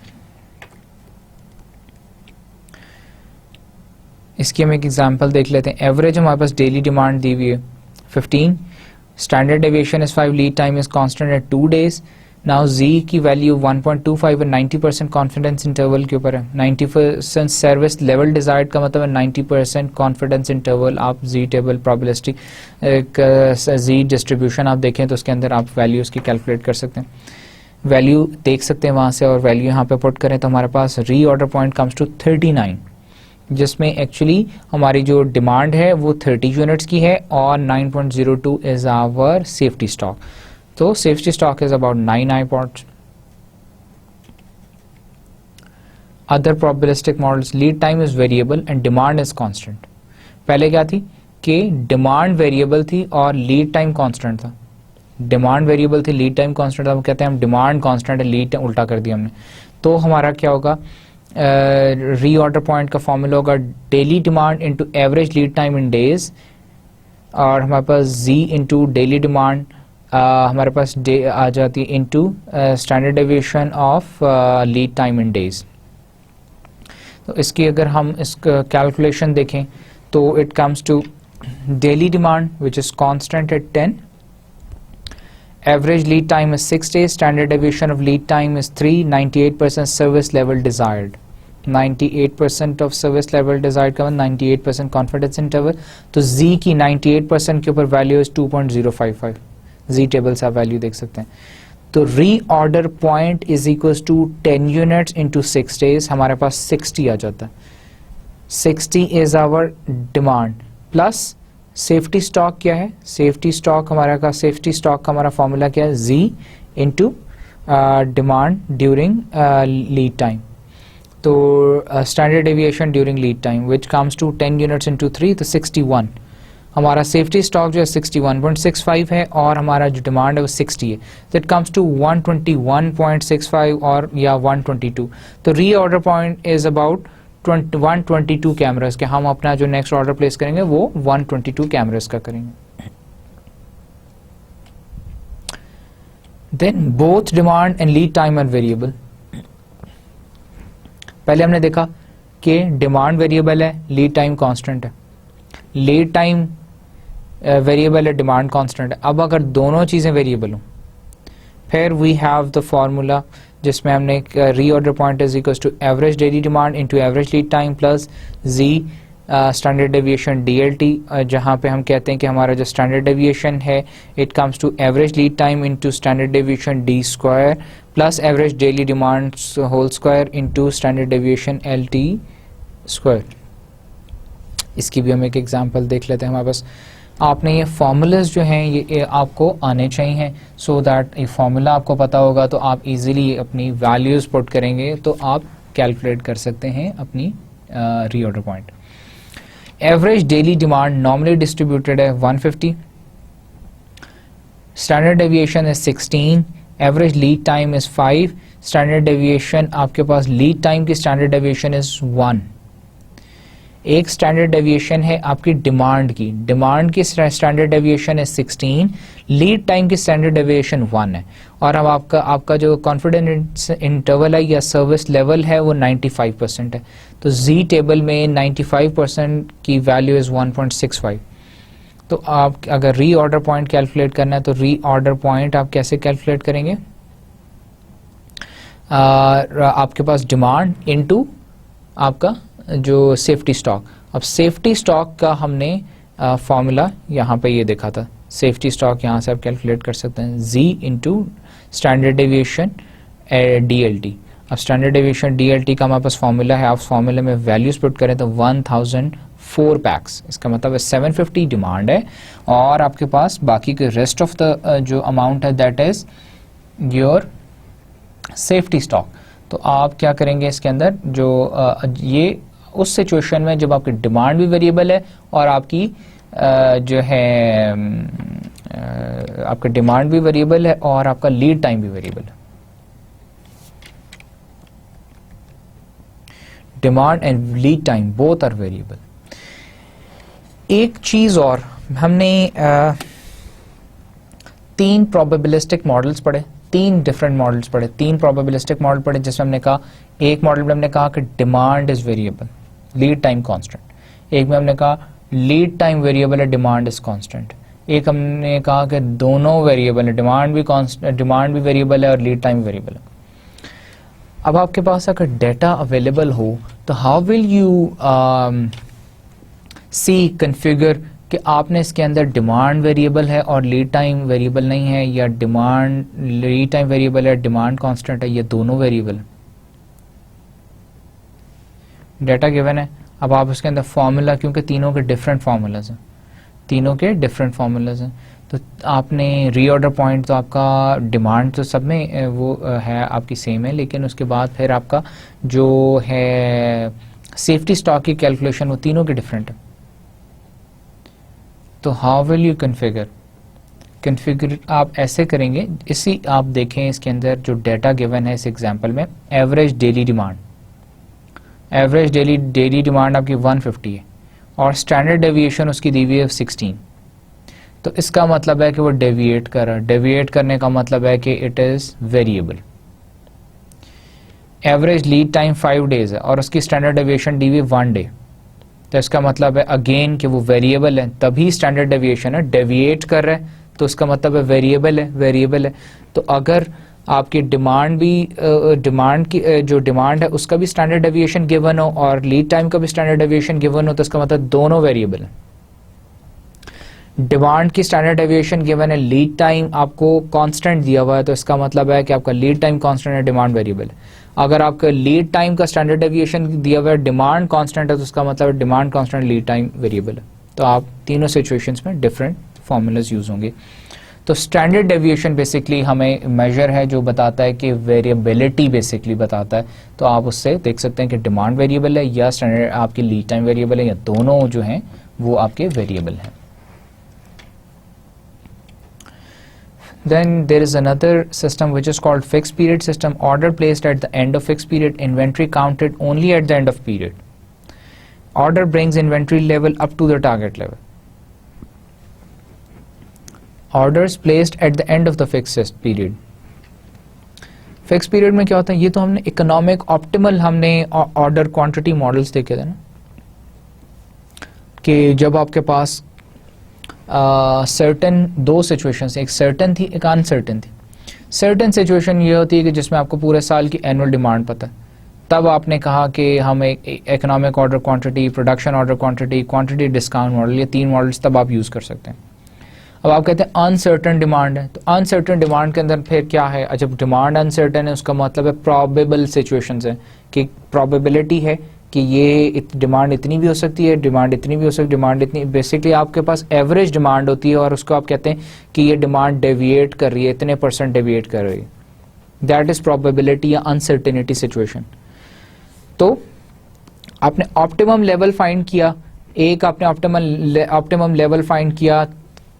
इसकी हम एक एग्जांपल देख लेते हैं। एवरेज हमारे पास डेली डिमांड दी हुई है 15, standard deviation is 5, lead time is constant at 2 days। Now Z की वैल्यू 1.25 और 90% कॉन्फिडेंस इंटरवल के ऊपर है। 90% सर्विस लेवल डिजायर्ड का मतलब है 90% कॉन्फिडेंस इंटरवल। आप जी टेबल प्रोबेबिलिस्टिक जी डिस्ट्रीब्यूशन आप देखें तो उसके अंदर आप वैल्यूज की कैलकुलेट कर सकते हैं, वैल्यू देख सकते हैं वहाँ से, और वैल्यू यहाँ पे पुट करें तो हमारे पास री ऑर्डर पॉइंट कम्स टू 39, जिसमें एक्चुअली हमारी जो डिमांड है वो 30 यूनिट्स की है और 9.02 इज आवर सेफ्टी स्टॉक। तो safety stock is about 9 iPods। Other probabilistic models, lead time is variable and demand is constant. पहले क्या थी कि डिमांड वेरिएबल थी और लीड टाइम कांस्टेंट था। डिमांड वेरिएबल थी, लीड टाइम कांस्टेंट था। हम कहते हैं हम डिमांड कांस्टेंट है, लीड टाइम उल्टा कर दिया हमने। तो हमारा क्या होगा, री ऑर्डर पॉइंट का फॉर्मूला होगा daily demand into average lead time in days, और हमारे पास जी इंटू डेली डिमांड हमारे पास आ जाती है into standard deviation of lead time in days. तो इसकी अगर हम इस कैलकुलेशन देखें तो it comes to daily demand which is constant at 10, average lead time is 6 days, standard deviation of lead time is 3, 98% service level desired। 98% of service level desired का 98% confidence interval। तो Z की 98% के ऊपर value is 2.055। Z table से आप value देख सकते हैं। तो reorder point is equal to 10 units into 6 days, हमारे पास 60 आ जाता है। 60 is our demand plus safety stock क्या है, सेफ्टी स्टॉक का हमारा फॉर्मूला क्या है, Z into demand during lead time. तो standard deviation during lead time which comes to 10 units into 3, तो 61। हमारा सेफ्टी स्टॉक जो है 61.65 है और हमारा जो डिमांड है वो 60 है, तो इट कम्स टू 121.65 और या 122। तो reorder point is about 122 cameras के। हम अपना जो नेक्स्ट ऑर्डर प्लेस करेंगे वो 122 कैमरास का करेंगे। Then both demand and lead time are variable. पहले हमने देखा कि डिमांड वेरिएबल है, लीड टाइम कांस्टेंट है। लीड टाइम वेरिएबल है, डिमांड कांस्टेंट है। अब अगर दोनों चीजें वेरिएबल हो फिर वी हैव द फॉर्मूला जिसमें हमने reorder point is equal to average daily demand into average lead time plus G standard deviation DLT, जहाँ पे हम कहते हैं कि हमारा जो स्टैंडर्ड डेविएशन है it comes to average lead time into standard deviation D square plus average daily demand whole square into standard deviation LT square. इसकी भी हम एक एग्जांपल देख लेते हैं। हमारे पास आपने ये फॉर्मूलाज जो हैं ये आपको आने चाहिए, सो दैट ये फॉर्मूला आपको पता होगा तो आप इजीली अपनी वैल्यूज पुट करेंगे तो आप कैलकुलेट कर सकते हैं अपनी री order point. Average daily demand normally distributed है 150, standard deviation is 16, average lead time is 5, standard deviation आपके पास लीड टाइम की स्टैंडर्ड डेविएशन इज 1। एक स्टैंडर्ड डेविएशन है आपकी डिमांड की स्टैंडर्ड डेविएशन है 16, लीड टाइम की स्टैंडर्ड डेविएशन 1 है, और अब आपका जो कॉन्फिडेंस इंटरवल है या सर्विस लेवल है वो 95% है। तो जी टेबल में 95% की वैल्यू इज 1.65। तो आप अगर री ऑर्डर पॉइंट कैलकुलेट करना है तो री ऑर्डर पॉइंट आप कैसे कैलकुलेट करेंगे, आपके पास डिमांड इनटू आपका जो सेफ्टी स्टॉक। अब सेफ्टी स्टॉक का हमने फॉर्मूला यहाँ पे ये देखा था, सेफ्टी स्टॉक यहाँ से आप कैलकुलेट कर सकते हैं जी इंटू स्टैंडर्ड डेविएशन DLT। अब स्टैंडर्ड डेविएशन DLT का हमारे पास फॉर्मूला है, आप फॉर्मूले में वैल्यूज पुट करें तो 1004 पैक्स, इसका मतलब है 750 डिमांड है और आपके पास बाकी के रेस्ट ऑफ द जो अमाउंट है that is your safety stock. तो आप क्या करेंगे इसके अंदर जो ये उस सिचुएशन में जब आपकी डिमांड भी वेरिएबल है और आपकी जो है आपका डिमांड भी वेरिएबल है और आपका लीड टाइम भी वेरिएबल है. Demand and lead time both are variable. एक चीज और, हमने 3 प्रोबेबिलिस्टिक मॉडल्स पढ़े, 3 डिफरेंट मॉडल्स पढ़े, 3 प्रोबेबिलिस्टिक मॉडल पढ़े, जिसमें हमने कहा, एक मॉडल में हमने कहा कि demand is variable, lead time constant. एक में हमने कहा लीड टाइम वेरिएबल है, डिमांड इज कांस्टेंट. एक हमने कहा कि दोनों वेरिएबल है, डिमांड भी वेरिएबल है और लीड टाइम वेरिएबल है. अब आपके पास अगर डेटा अवेलेबल हो तो how will you see configure कि आपने इसके अंदर डिमांड वेरिएबल है और लीड टाइम वेरिएबल नहीं है, या डिमांड लीड टाइम वेरिएबल है, डिमांड कांस्टेंट है, ये दोनों वेरिएबल है. डेटा गिवन है, अब आप उसके अंदर फॉर्मूला, क्योंकि तीनों के डिफरेंट फार्मूलाज हैं, तीनों के डिफरेंट फार्मूलाज हैं, तो आपने रीऑर्डर पॉइंट तो आपका डिमांड तो सब में वो है आपकी सेम है, लेकिन उसके बाद फिर आपका जो है सेफ्टी स्टॉक की कैलकुलेशन वो तीनों के डिफरेंट है. तो हाउ विल यू कन्फिगर आप ऐसे करेंगे, इसी आप देखें इसके अंदर जो डेटा गिवन है इस एग्जांपल में, average daily demand, average daily demand आपकी 150 है और स्टैंडर्ड डेविएशन उसकी दी हुई है 16. तो इसका मतलब है कि वो डेविएट कर रहा है. डेविएट करने का मतलब है कि it is variable. Average lead time 5 days है और उसकी स्टैंडर्ड डेविएशन दी हुई 1 डे. तो इसका मतलब है अगेन कि वो वेरिएबल है, तभी स्टैंडर्ड डेविएशन है. डेविएट कर रहा है तो उसका मतलब है वेरिएबल है. तो अगर आपकी डिमांड भी डिमांड की जो डिमांड है उसका भी स्टैंडर्ड डेविएशन गिवन हो और लीड टाइम का भी स्टैंडर्ड डेविएशन गिवन हो, तो इसका मतलब दोनों वेरिएबल है. डिमांड की स्टैंडर्ड डेविएशन गिवन है, लीड टाइम आपको कांस्टेंट दिया हुआ है, तो इसका मतलब है कि आपका लीड टाइम कांस्टेंट है, डिमांड वेरिएबल है. अगर आपका लीड टाइम का स्टैंडर्ड डेविएशन दिया हुआ है, डिमांड कांस्टेंट है, तो उसका मतलब है demand constant, lead time variable है. तो आप तीनों सिचुएशंस में डिफरेंट फार्मूलाज यूज होंगे. तो स्टैंडर्ड डेविएशन बेसिकली हमें मेजर है जो बताता है कि वेरिएबिलिटी बेसिकली बताता है. तो आप उससे देख सकते हैं कि डिमांड वेरिएबल है या स्टैंडर्ड आपकी लीड टाइम वेरिएबल है, या दोनों जो हैं वो आपके वेरिएबल हैं. Then there is another system which is called fixed period system. Order placed at the end of fixed period, inventory counted only at the end of period. Order brings inventory level up to the target level. Orders placed at the end of the fixed period. Fixed period में क्या होता है, ये तो हमने economic optimal हमने order quantity models देखे थे ना, कि जब आपके पास सर्टन 2 सिचुएशंस, एक सर्टन थी एक अनसर्टन थी. सर्टन सिचुएशन ये होती है कि जिसमें आपको पूरे साल की एनुअल डिमांड पता है, तब आपने कहा कि हम एक economic order quantity, production order quantity, quantity discount model, ये 3 मॉडल्स तब आप यूज़ कर सकते हैं. अब आप कहते हैं अनसर्टन डिमांड है, तो अनसर्टन डिमांड के अंदर फिर क्या है, जब डिमांड अनसर्टन है उसका मतलब है प्रॉबेबल सिचुएशंस है, कि प्रॉबेबिलिटी है कि ये डिमांड इतनी भी हो सकती है, डिमांड इतनी भी हो सकती है, डिमांड इतनी, बेसिकली आपके पास एवरेज डिमांड होती है और उसको आप कहते हैं कि ये डिमांड डेविएट कर रही है, इतने % डेविएट कर रही है. दैट इज प्रॉबेबिलिटी या अनसर्टेनिटी सिचुएशन. तो आपने ऑप्टिमम लेवल फाइंड किया, एक आपने ऑप्टिमम लेवल फाइंड किया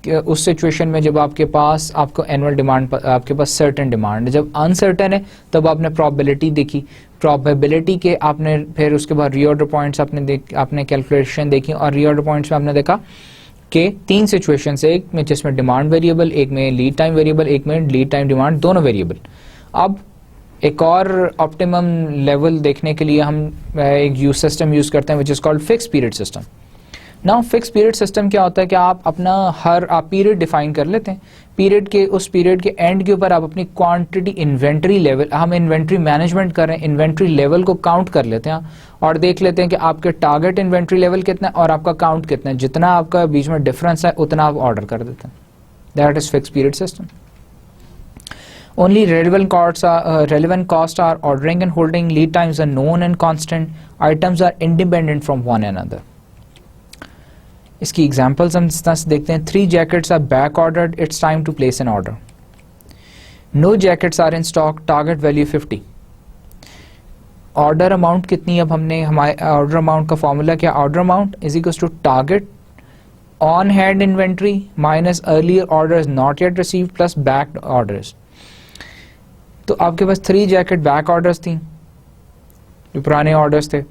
उस सिचुएशन में जब आपके पास आपको एनुअल डिमांड, आपके पास सर्टेन डिमांड है. जब अनसर्टेन है तब आपने प्रोबेबिलिटी देखी, प्रोबेबिलिटी के आपने फिर उसके बाद रीऑर्डर पॉइंट्स आपने कैलकुलेशन देखी, और रीऑर्डर पॉइंट्स में आपने देखा कि 3 सिचुएशन, एक में जिसमें डिमांड वेरिएबल, एक में लीड टाइम वेरिएबल, एक में लीड टाइम डिमांड, दोनों वेरिएबल. अब एक और ऑप्टिमम लेवल देखने के लिए हम एक सिस्टम यूज करते हैं which is called fix period system. Now fix period system क्या होता है कि आप अपना आप पीरियड डिफाइन कर लेते हैं, पीरियड के उस पीरियड के एंड के ऊपर आप अपनी क्वांटिटी इन्वेंट्री लेवल, हम इन्वेंट्री मैनेजमेंट कर रहे हैं, इन्वेंट्री लेवल को काउंट कर लेते हैं और देख लेते हैं कि आपके टारगेट इन्वेंट्री लेवल कितना है और आपका काउंट कितना है, जितना आपका बीच में डिफरेंस है उतना आप ऑर्डर कर देते हैं. That is fix period system. Only relevant costs are ordering and holding. Lead times are known and constant. Items are independent from one another. इसकी एग्जाम्पल्स हम इस तरह से देखते हैं. 3 jackets are back ordered. It's time to place an order. No jackets are in stock. Target value 50. Order amount कितनी, अब हमने हमारे ऑर्डर अमाउंट का फॉर्मूला क्या, order amount is equal to target on hand inventory minus earlier orders not yet received plus back orders. तो आपके पास 3 jacket back orders थी जो पुराने ऑर्डर्स थे,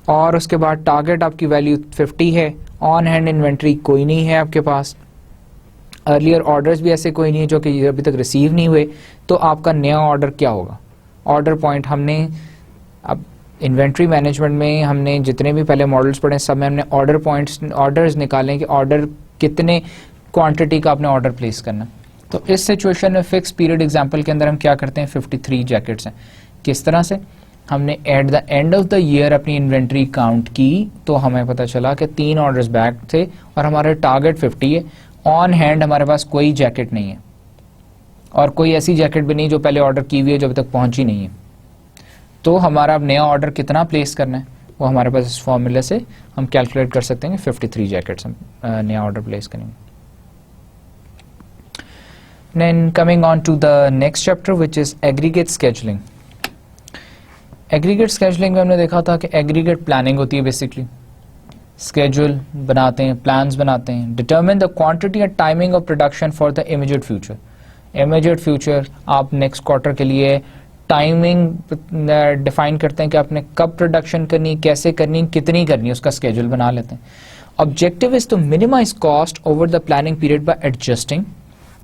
और उसके बाद टारगेट आपकी वैल्यू 50 है, ऑन हैंड इन्वेंट्री कोई नहीं है आपके पास, अर्लियर ऑर्डर्स भी ऐसे कोई नहीं है जो कि अभी तक रिसीव नहीं हुए, तो आपका नया ऑर्डर क्या होगा? ऑर्डर पॉइंट हमने अब इन्वेंट्री मैनेजमेंट में हमने जितने भी पहले मॉडल्स पढ़े सब में हमने ऑर्डर पॉइंट्स ऑर्डर्स निकालें कि ऑर्डर कितने क्वांटिटी का आपने ऑर्डर प्लेस करना। तो इस सिचुएशन में फिक्स पीरियड एग्जांपल के अंदर हम क्या करते हैं, 53 जैकेट्स हैं। किस तरह से? हमने at the end of the year अपनी इन्वेंट्री काउंट की तो हमें पता चला कि 3 ऑर्डर्स बैक थे और हमारे टारगेट 50 है। ऑन हैंड हमारे पास कोई जैकेट नहीं है और कोई ऐसी जैकेट भी नहीं जो पहले ऑर्डर की हुई है जो अभी तक पहुंची नहीं है। तो हमारा अब नया ऑर्डर कितना प्लेस करना है वो हमारे पास इस फॉर्मूले से हम कैलकुलेट कर सकते हैं कि 53 जैकेट्स हम नया ऑर्डर प्लेस करेंगे। Then coming on to the next chapter which is aggregate scheduling. Aggregate scheduling में हमने देखा था कि aggregate planning होती है बेसिकली, schedule बनाते हैं, plans बनाते हैं, determine the quantity and timing of production for the immediate future. Immediate future आप next quarter के लिए टाइमिंग डिफाइन करते हैं कि आपने कब प्रोडक्शन करनी, कैसे करनी, कितनी करनी, उसका स्केड्यूल बना लेते हैं। Objective is to minimize cost over the planning period by adjusting.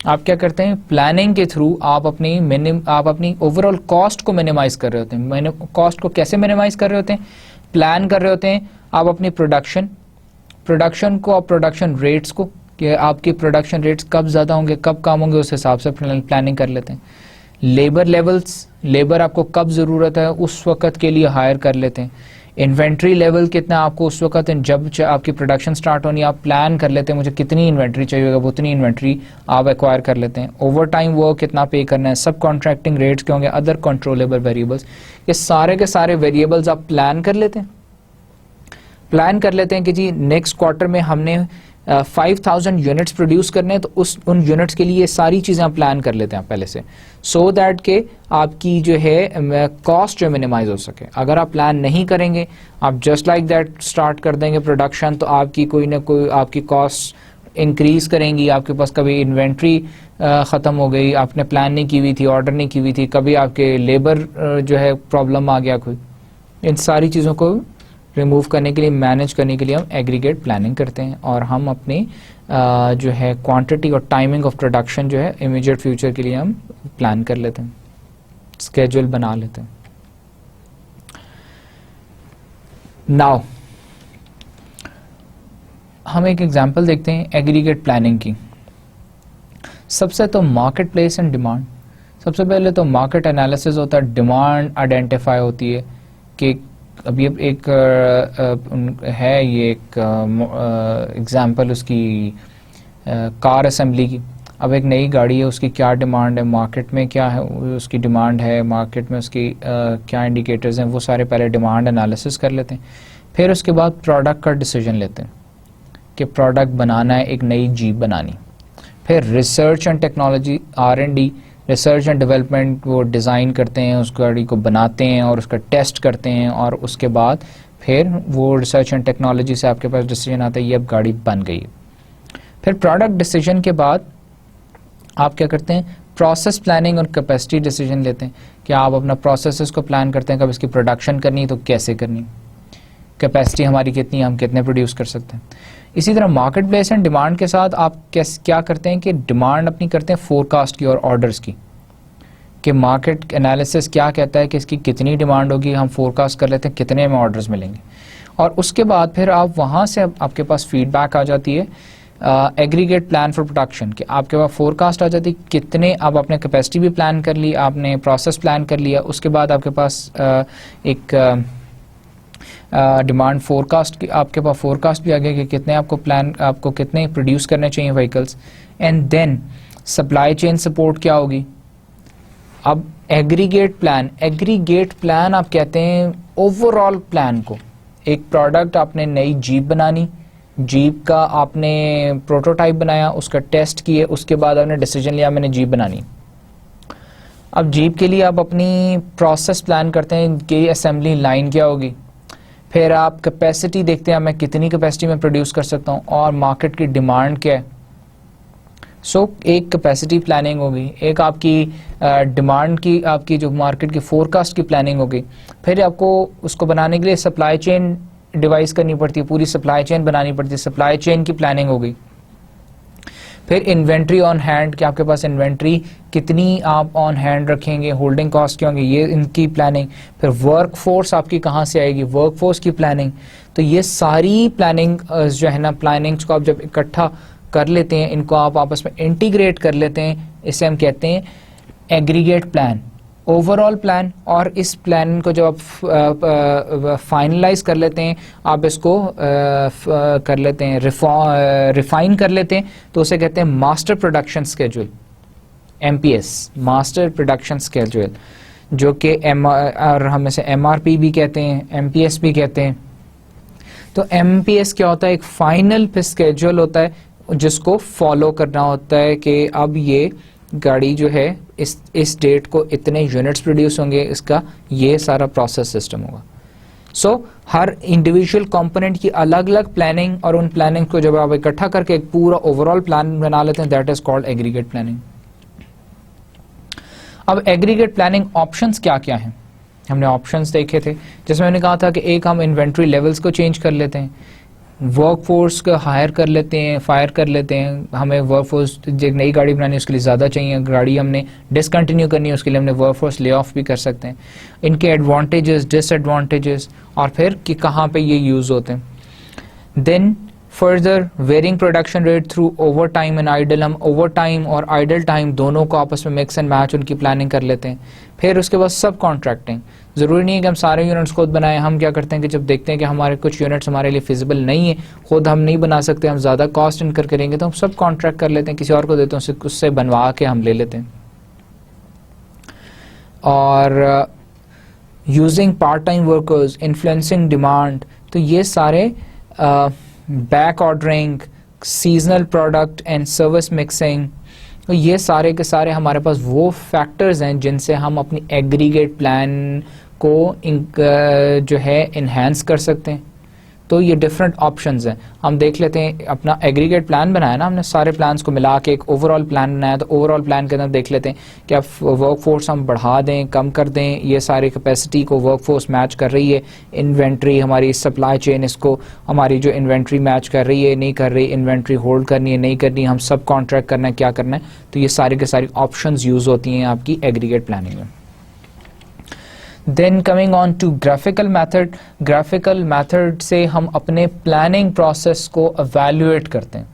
आप क्या करते हैं, प्लानिंग के थ्रू आप अपनी ओवरऑल कॉस्ट को मिनिमाइज कर रहे होते हैं। कॉस्ट को कैसे मिनिमाइज कर रहे होते हैं? प्लान कर रहे होते हैं आप अपनी प्रोडक्शन को और प्रोडक्शन रेट्स को, कि आपकी प्रोडक्शन रेट्स कब ज़्यादा होंगे, कब कम होंगे, उस हिसाब से प्लानिंग कर लेते हैं। लेबर लेवल्स, लेबर आपको कब ज़रूरत है उस वक्त के लिए हायर कर लेते हैं। इन्वेंट्री लेवल कितना आपको उस वक्त जब आपकी प्रोडक्शन स्टार्ट होनी आप प्लान कर लेते हैं, मुझे कितनी इन्वेंट्री चाहिए होगा, उतनी इन्वेंट्री आप एक्वायर कर लेते हैं। ओवर टाइम वर्क कितना पे करना है, सब कॉन्ट्रैक्टिंग रेट्स के होंगे, अदर कंट्रोलेबल वेरिएबल्स, ये सारे के सारे वेरिएबल्स आप प्लान कर लेते हैं। प्लान कर लेते हैं कि जी नेक्स्ट क्वार्टर में हमने 5000 यूनिट्स प्रोड्यूस करने हैं, तो उन यूनिट्स के लिए सारी चीज़ें आप प्लान कर लेते हैं पहले से, सो दैट के आपकी जो है कॉस्ट जो मिनिमाइज हो सके। अगर आप प्लान नहीं करेंगे, आप जस्ट लाइक दैट स्टार्ट कर देंगे प्रोडक्शन, तो आपकी कोई ना कोई आपकी कॉस्ट इंक्रीज करेंगी। आपके पास कभी इन्वेंट्री ख़त्म हो गई, आपने प्लान नहीं की हुई थी, ऑर्डर नहीं की हुई थी, कभी आपके लेबर जो है प्रॉब्लम आ गया कोई, इन सारी चीज़ों को रिमूव करने के लिए, मैनेज करने के लिए हम एग्रीगेट प्लानिंग करते हैं और हम अपनी जो है क्वांटिटी और टाइमिंग ऑफ प्रोडक्शन जो है इमीडिएट फ्यूचर के लिए हम प्लान कर लेते हैं, स्केड्यूल बना लेते हैं। नाउ हम एक एग्जांपल देखते हैं एग्रीगेट प्लानिंग की। सबसे तो मार्केट प्लेस एंड डिमांड, सबसे पहले तो मार्केट एनालिसिस होता है, डिमांड आइडेंटिफाई होती है कि अभी अब एक है ये एक एग्जांपल उसकी कार असेंबली की। अब एक नई गाड़ी है, उसकी क्या डिमांड है, मार्केट में क्या है उसकी डिमांड है, मार्केट में उसकी क्या इंडिकेटर्स हैं, वो सारे पहले डिमांड एनालिसिस कर लेते हैं। फिर उसके बाद प्रोडक्ट का डिसीजन लेते हैं कि प्रोडक्ट बनाना है, एक नई जीप बनानी। फिर research and technology R&D, research and development, वो डिज़ाइन करते हैं, उस गाड़ी को बनाते हैं और उसका टेस्ट करते हैं, और उसके बाद फिर वो रिसर्च एंड टेक्नोलॉजी से आपके पास डिसीजन आता है ये अब गाड़ी बन गई। फिर प्रोडक्ट डिसीजन के बाद आप क्या करते हैं, प्रोसेस प्लानिंग और कैपेसिटी डिसीजन लेते हैं कि आप अपना प्रोसेसेस को प्लान करते हैं, कब इसकी प्रोडक्शन करनी है तो कैसे करनी, कैपेसिटी हमारी कितनी, हम कितने प्रोड्यूस कर सकते हैं। इसी तरह मार्केट प्लेस एंड डिमांड के साथ आप क्या करते हैं कि डिमांड अपनी करते हैं फोरकास्ट की और ऑर्डर्स की, कि मार्केट एनालिसिस क्या कहता है कि इसकी कितनी डिमांड होगी, हम फोरकास्ट कर लेते हैं कितने में ऑर्डर्स मिलेंगे। और उसके बाद फिर आप वहाँ से आपके पास फीडबैक आ जाती है एग्रीगेट प्लान फॉर प्रोडक्शन, कि आपके पास फोरकास्ट आ जाती है कितने, आप आपने कैपेसिटी भी प्लान कर ली, आपने प्रोसेस प्लान कर लिया, उसके बाद आपके पास एक डिमांड फोरकास्ट की आपके पास फोरकास्ट भी आ गया कि कितने आपको कितने प्रोड्यूस करने चाहिए vehicles. And then supply chain support क्या होगी। अब एग्रीगेट प्लान आप कहते हैं ओवरऑल प्लान को, एक प्रोडक्ट आपने नई जीप बनानी, जीप का आपने प्रोटोटाइप बनाया, उसका टेस्ट किए, उसके बाद आपने डिसीजन लिया मैंने जीप बनानी। अब जीप के लिए आप अपनी प्रोसेस प्लान करते हैं कि असेंबली लाइन क्या होगी, फिर आप कैपेसिटी देखते हैं, मैं कितनी कैपेसिटी में प्रोड्यूस कर सकता हूँ, और मार्केट की डिमांड क्या है। एक कैपेसिटी प्लानिंग होगी, एक आपकी डिमांड की, आपकी जो मार्केट की फोरकास्ट की प्लानिंग होगी। फिर आपको उसको बनाने के लिए सप्लाई चेन डिवाइस करनी पड़ती है, पूरी सप्लाई चेन बनानी पड़ती है, सप्लाई चेन की प्लानिंग होगी। फिर इन्वेंट्री ऑन हैंड, कि आपके पास इन्वेंट्री कितनी आप ऑन हैंड रखेंगे, होल्डिंग कॉस्ट क्या होंगे, ये इनकी प्लानिंग। फिर वर्क फोर्स आपकी कहाँ से आएगी, वर्क फोर्स की प्लानिंग। तो ये सारी प्लानिंग जो है ना, प्लानिंग्स को आप जब इकट्ठा कर लेते हैं, इनको आप आपस में इंटीग्रेट कर लेते हैं, इसे हम कहते हैं एग्रीगेट प्लान, ओवरऑल प्लान। और इस प्लान को जब आप फाइनलाइज कर लेते हैं, आप इसको कर लेते हैं, रिफाइन कर लेते हैं, तो उसे कहते हैं master production schedule, MPS, master production schedule, जो कि और हम इसे MRP भी कहते हैं, MPS भी कहते हैं। तो MPS क्या होता है, एक फाइनल स्केड्यूल होता है जिसको फॉलो करना होता है कि अब ये गाड़ी जो है इस डेट को इतने यूनिट्स प्रोड्यूस होंगे, इसका ये सारा प्रोसेस सिस्टम होगा। सो हर इंडिविजुअल कंपोनेंट की अलग अलग प्लानिंग, और उन प्लानिंग को जब आप इकट्ठा करके एक पूरा ओवरऑल प्लान बना लेते हैं, that is called aggregate planning. अब एग्रीगेट प्लानिंग ऑप्शंस क्या क्या हैं, हमने ऑप्शंस देखे थे, जिसमें मैंने कहा था कि एक हम इन्वेंट्री लेवल्स को चेंज कर लेते हैं, वर्क फोर्स को हायर कर लेते हैं, फायर कर लेते हैं। हमें वर्क फोर्स, एक नई गाड़ी बनानी है उसके लिए ज़्यादा चाहिए, गाड़ी हमने डिसकंटिन्यू करनी है उसके लिए हमने वर्क फोर्स ले ऑफ भी कर सकते हैं। इनके एडवांटेजेस, डिसएडवांटेजेस, और फिर कि कहाँ पे ये यूज़ होते हैं। Then further varying production rate through over time and idle, हम ओवर टाइम और आइडल टाइम दोनों को आपस में मिक्स एंड मैच उनकी प्लानिंग कर लेते हैं। फिर उसके बाद सब कॉन्ट्रैक्टिंग, ज़रूरी नहीं है कि हम सारे यूनिट्स खुद बनाएं। हम क्या करते हैं कि जब देखते हैं कि हमारे कुछ यूनिट्स हमारे लिए फिजिबल नहीं है, खुद हम नहीं बना सकते, हम ज़्यादा कॉस्ट इनकर करेंगे, तो हम सब कॉन्ट्रैक्ट कर लेते हैं, किसी और को देते हैं, उससे बनवा के हम ले लेते हैं। और using part time workers, influencing demand, तो ये सारे back ordering, seasonal product and service mixing, तो ये सारे के सारे हमारे पास वो फैक्टर्स हैं जिनसे हम अपनी एग्रीगेट प्लान को जो है इन्हेंस कर सकते हैं। तो ये डिफरेंट ऑप्शंस हैं। हम देख लेते हैं, अपना एग्रीगेट प्लान बनाया ना हमने, सारे प्लान्स को मिला के एक ओवरऑल प्लान बनाया, तो ओवरऑल प्लान के अंदर देख लेते हैं कि अब वर्क फोर्स हम बढ़ा दें, कम कर दें, ये सारी कैपेसिटी को वर्क फोर्स मैच कर रही है, इन्वेंट्री हमारी सप्लाई चेन इसको हमारी जो इन्वेंट्री मैच कर रही है नहीं कर रही, इन्वेंट्री होल्ड करनी है नहीं करनी, हम सब कॉन्ट्रैक्ट करना है क्या करना है। तो ये सारी के सारी ऑप्शंस यूज़ होती हैं आपकी एग्रीगेट प्लानिंग में। Then coming on to graphical method, graphical method से हम अपने प्लानिंग प्रोसेस को एवेल्युएट करते हैं।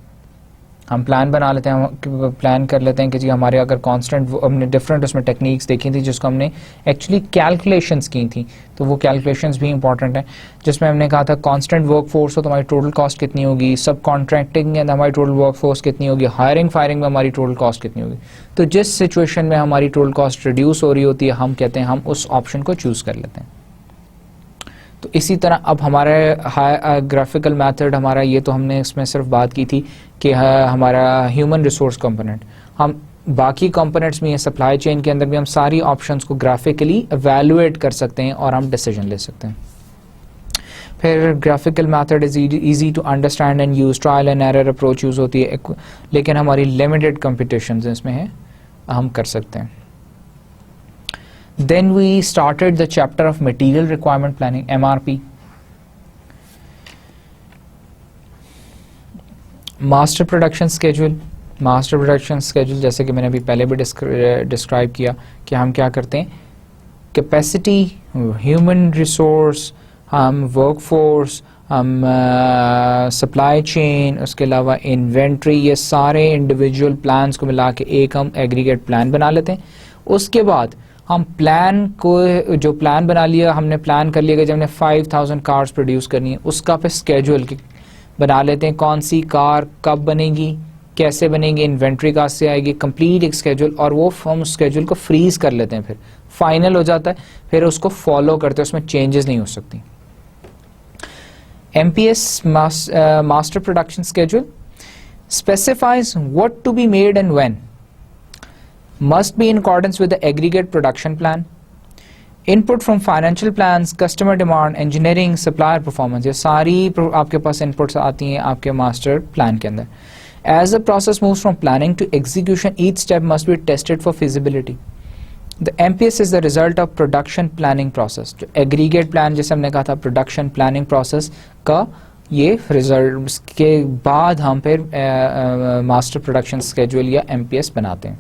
हम प्लान बना लेते हैं, हम प्लान कर लेते हैं कि जी हमारे अगर कांस्टेंट, हमने डिफरेंट उसमें टेक्निक्स देखी थी जिसको हमने एक्चुअली कैलकुलेशंस की थी, तो वो कैलकुलेशंस भी इंपॉर्टेंट है, जिसमें हमने कहा था कांस्टेंट वर्क फोर्स हो तो हमारी टोटल कॉस्ट कितनी होगी, सब कॉन्ट्रैक्टिंग में हमारी टोटल वर्क फोर्स कितनी होगी, हायरिंग फायरिंग में हमारी टोटल कॉस्ट कितनी होगी। तो जिस सिचुएशन में हमारी टोटल कॉस्ट रिड्यूस हो रही होती है, हम कहते हैं हम उस ऑप्शन को चूज़ कर लेते हैं। तो इसी तरह अब हमारे ग्राफिकल मेथड हमारा, ये तो हमने इसमें सिर्फ बात की थी कि हमारा ह्यूमन रिसोर्स कंपोनेंट, हम बाकी कंपोनेंट्स में, सप्लाई चेन के अंदर भी हम सारी ऑप्शंस को ग्राफिकली एवेल्युएट कर सकते हैं और हम डिसीजन ले सकते हैं। फिर graphical method is easy to understand and use, trial and error approach use होती है, लेकिन हमारी लिमिटेड कंपटीशंस इसमें है, हम कर सकते हैं। Then we started the chapter of material requirement planning, MRP. Master production schedule, master production schedule जैसे कि मैंने अभी पहले भी डिस्क्राइब किया कि हम क्या करते हैं, कैपेसिटी, ह्यूमन रिसोर्स, हम वर्क फोर्स, हम सप्लाई चेन, उसके अलावा इन्वेंट्री, ये सारे इंडिविजुअल प्लान्स को मिला के एक हम एग्रीगेट प्लान बना लेते हैं। उसके बाद हम प्लान को, जो प्लान बना लिया, हमने प्लान कर लिया कि जब हमने 5000 कार्स प्रोड्यूस करनी है, उसका फिर स्केड्यूल बना लेते हैं, कौन सी कार कब बनेगी, कैसे बनेगी, इन्वेंट्री कहाँ से आएगी, कंप्लीट एक स्केड्यूल, और वो हम उस स्केड्यूल को फ्रीज कर लेते हैं, फिर फाइनल हो जाता है, फिर उसको फॉलो करते हैं, उसमें चेंजेस नहीं हो सकती। MPS, master production schedule, specifies what to be made and when, must be in accordance with the aggregate production plan, input from financial plans, customer demand, engineering, supplier performance, ये सारी आपके पास inputs आती हैं आपके master plan के अंदर. As the process moves from planning to execution, each step must be tested for feasibility. The MPS is the result of production planning process. जो aggregate plan जैसे हमने कहा था production planning process का ये result के बाद हम फिर मास्टर प्रोडक्शन स्केड्यूल या MPS बनाते हैं.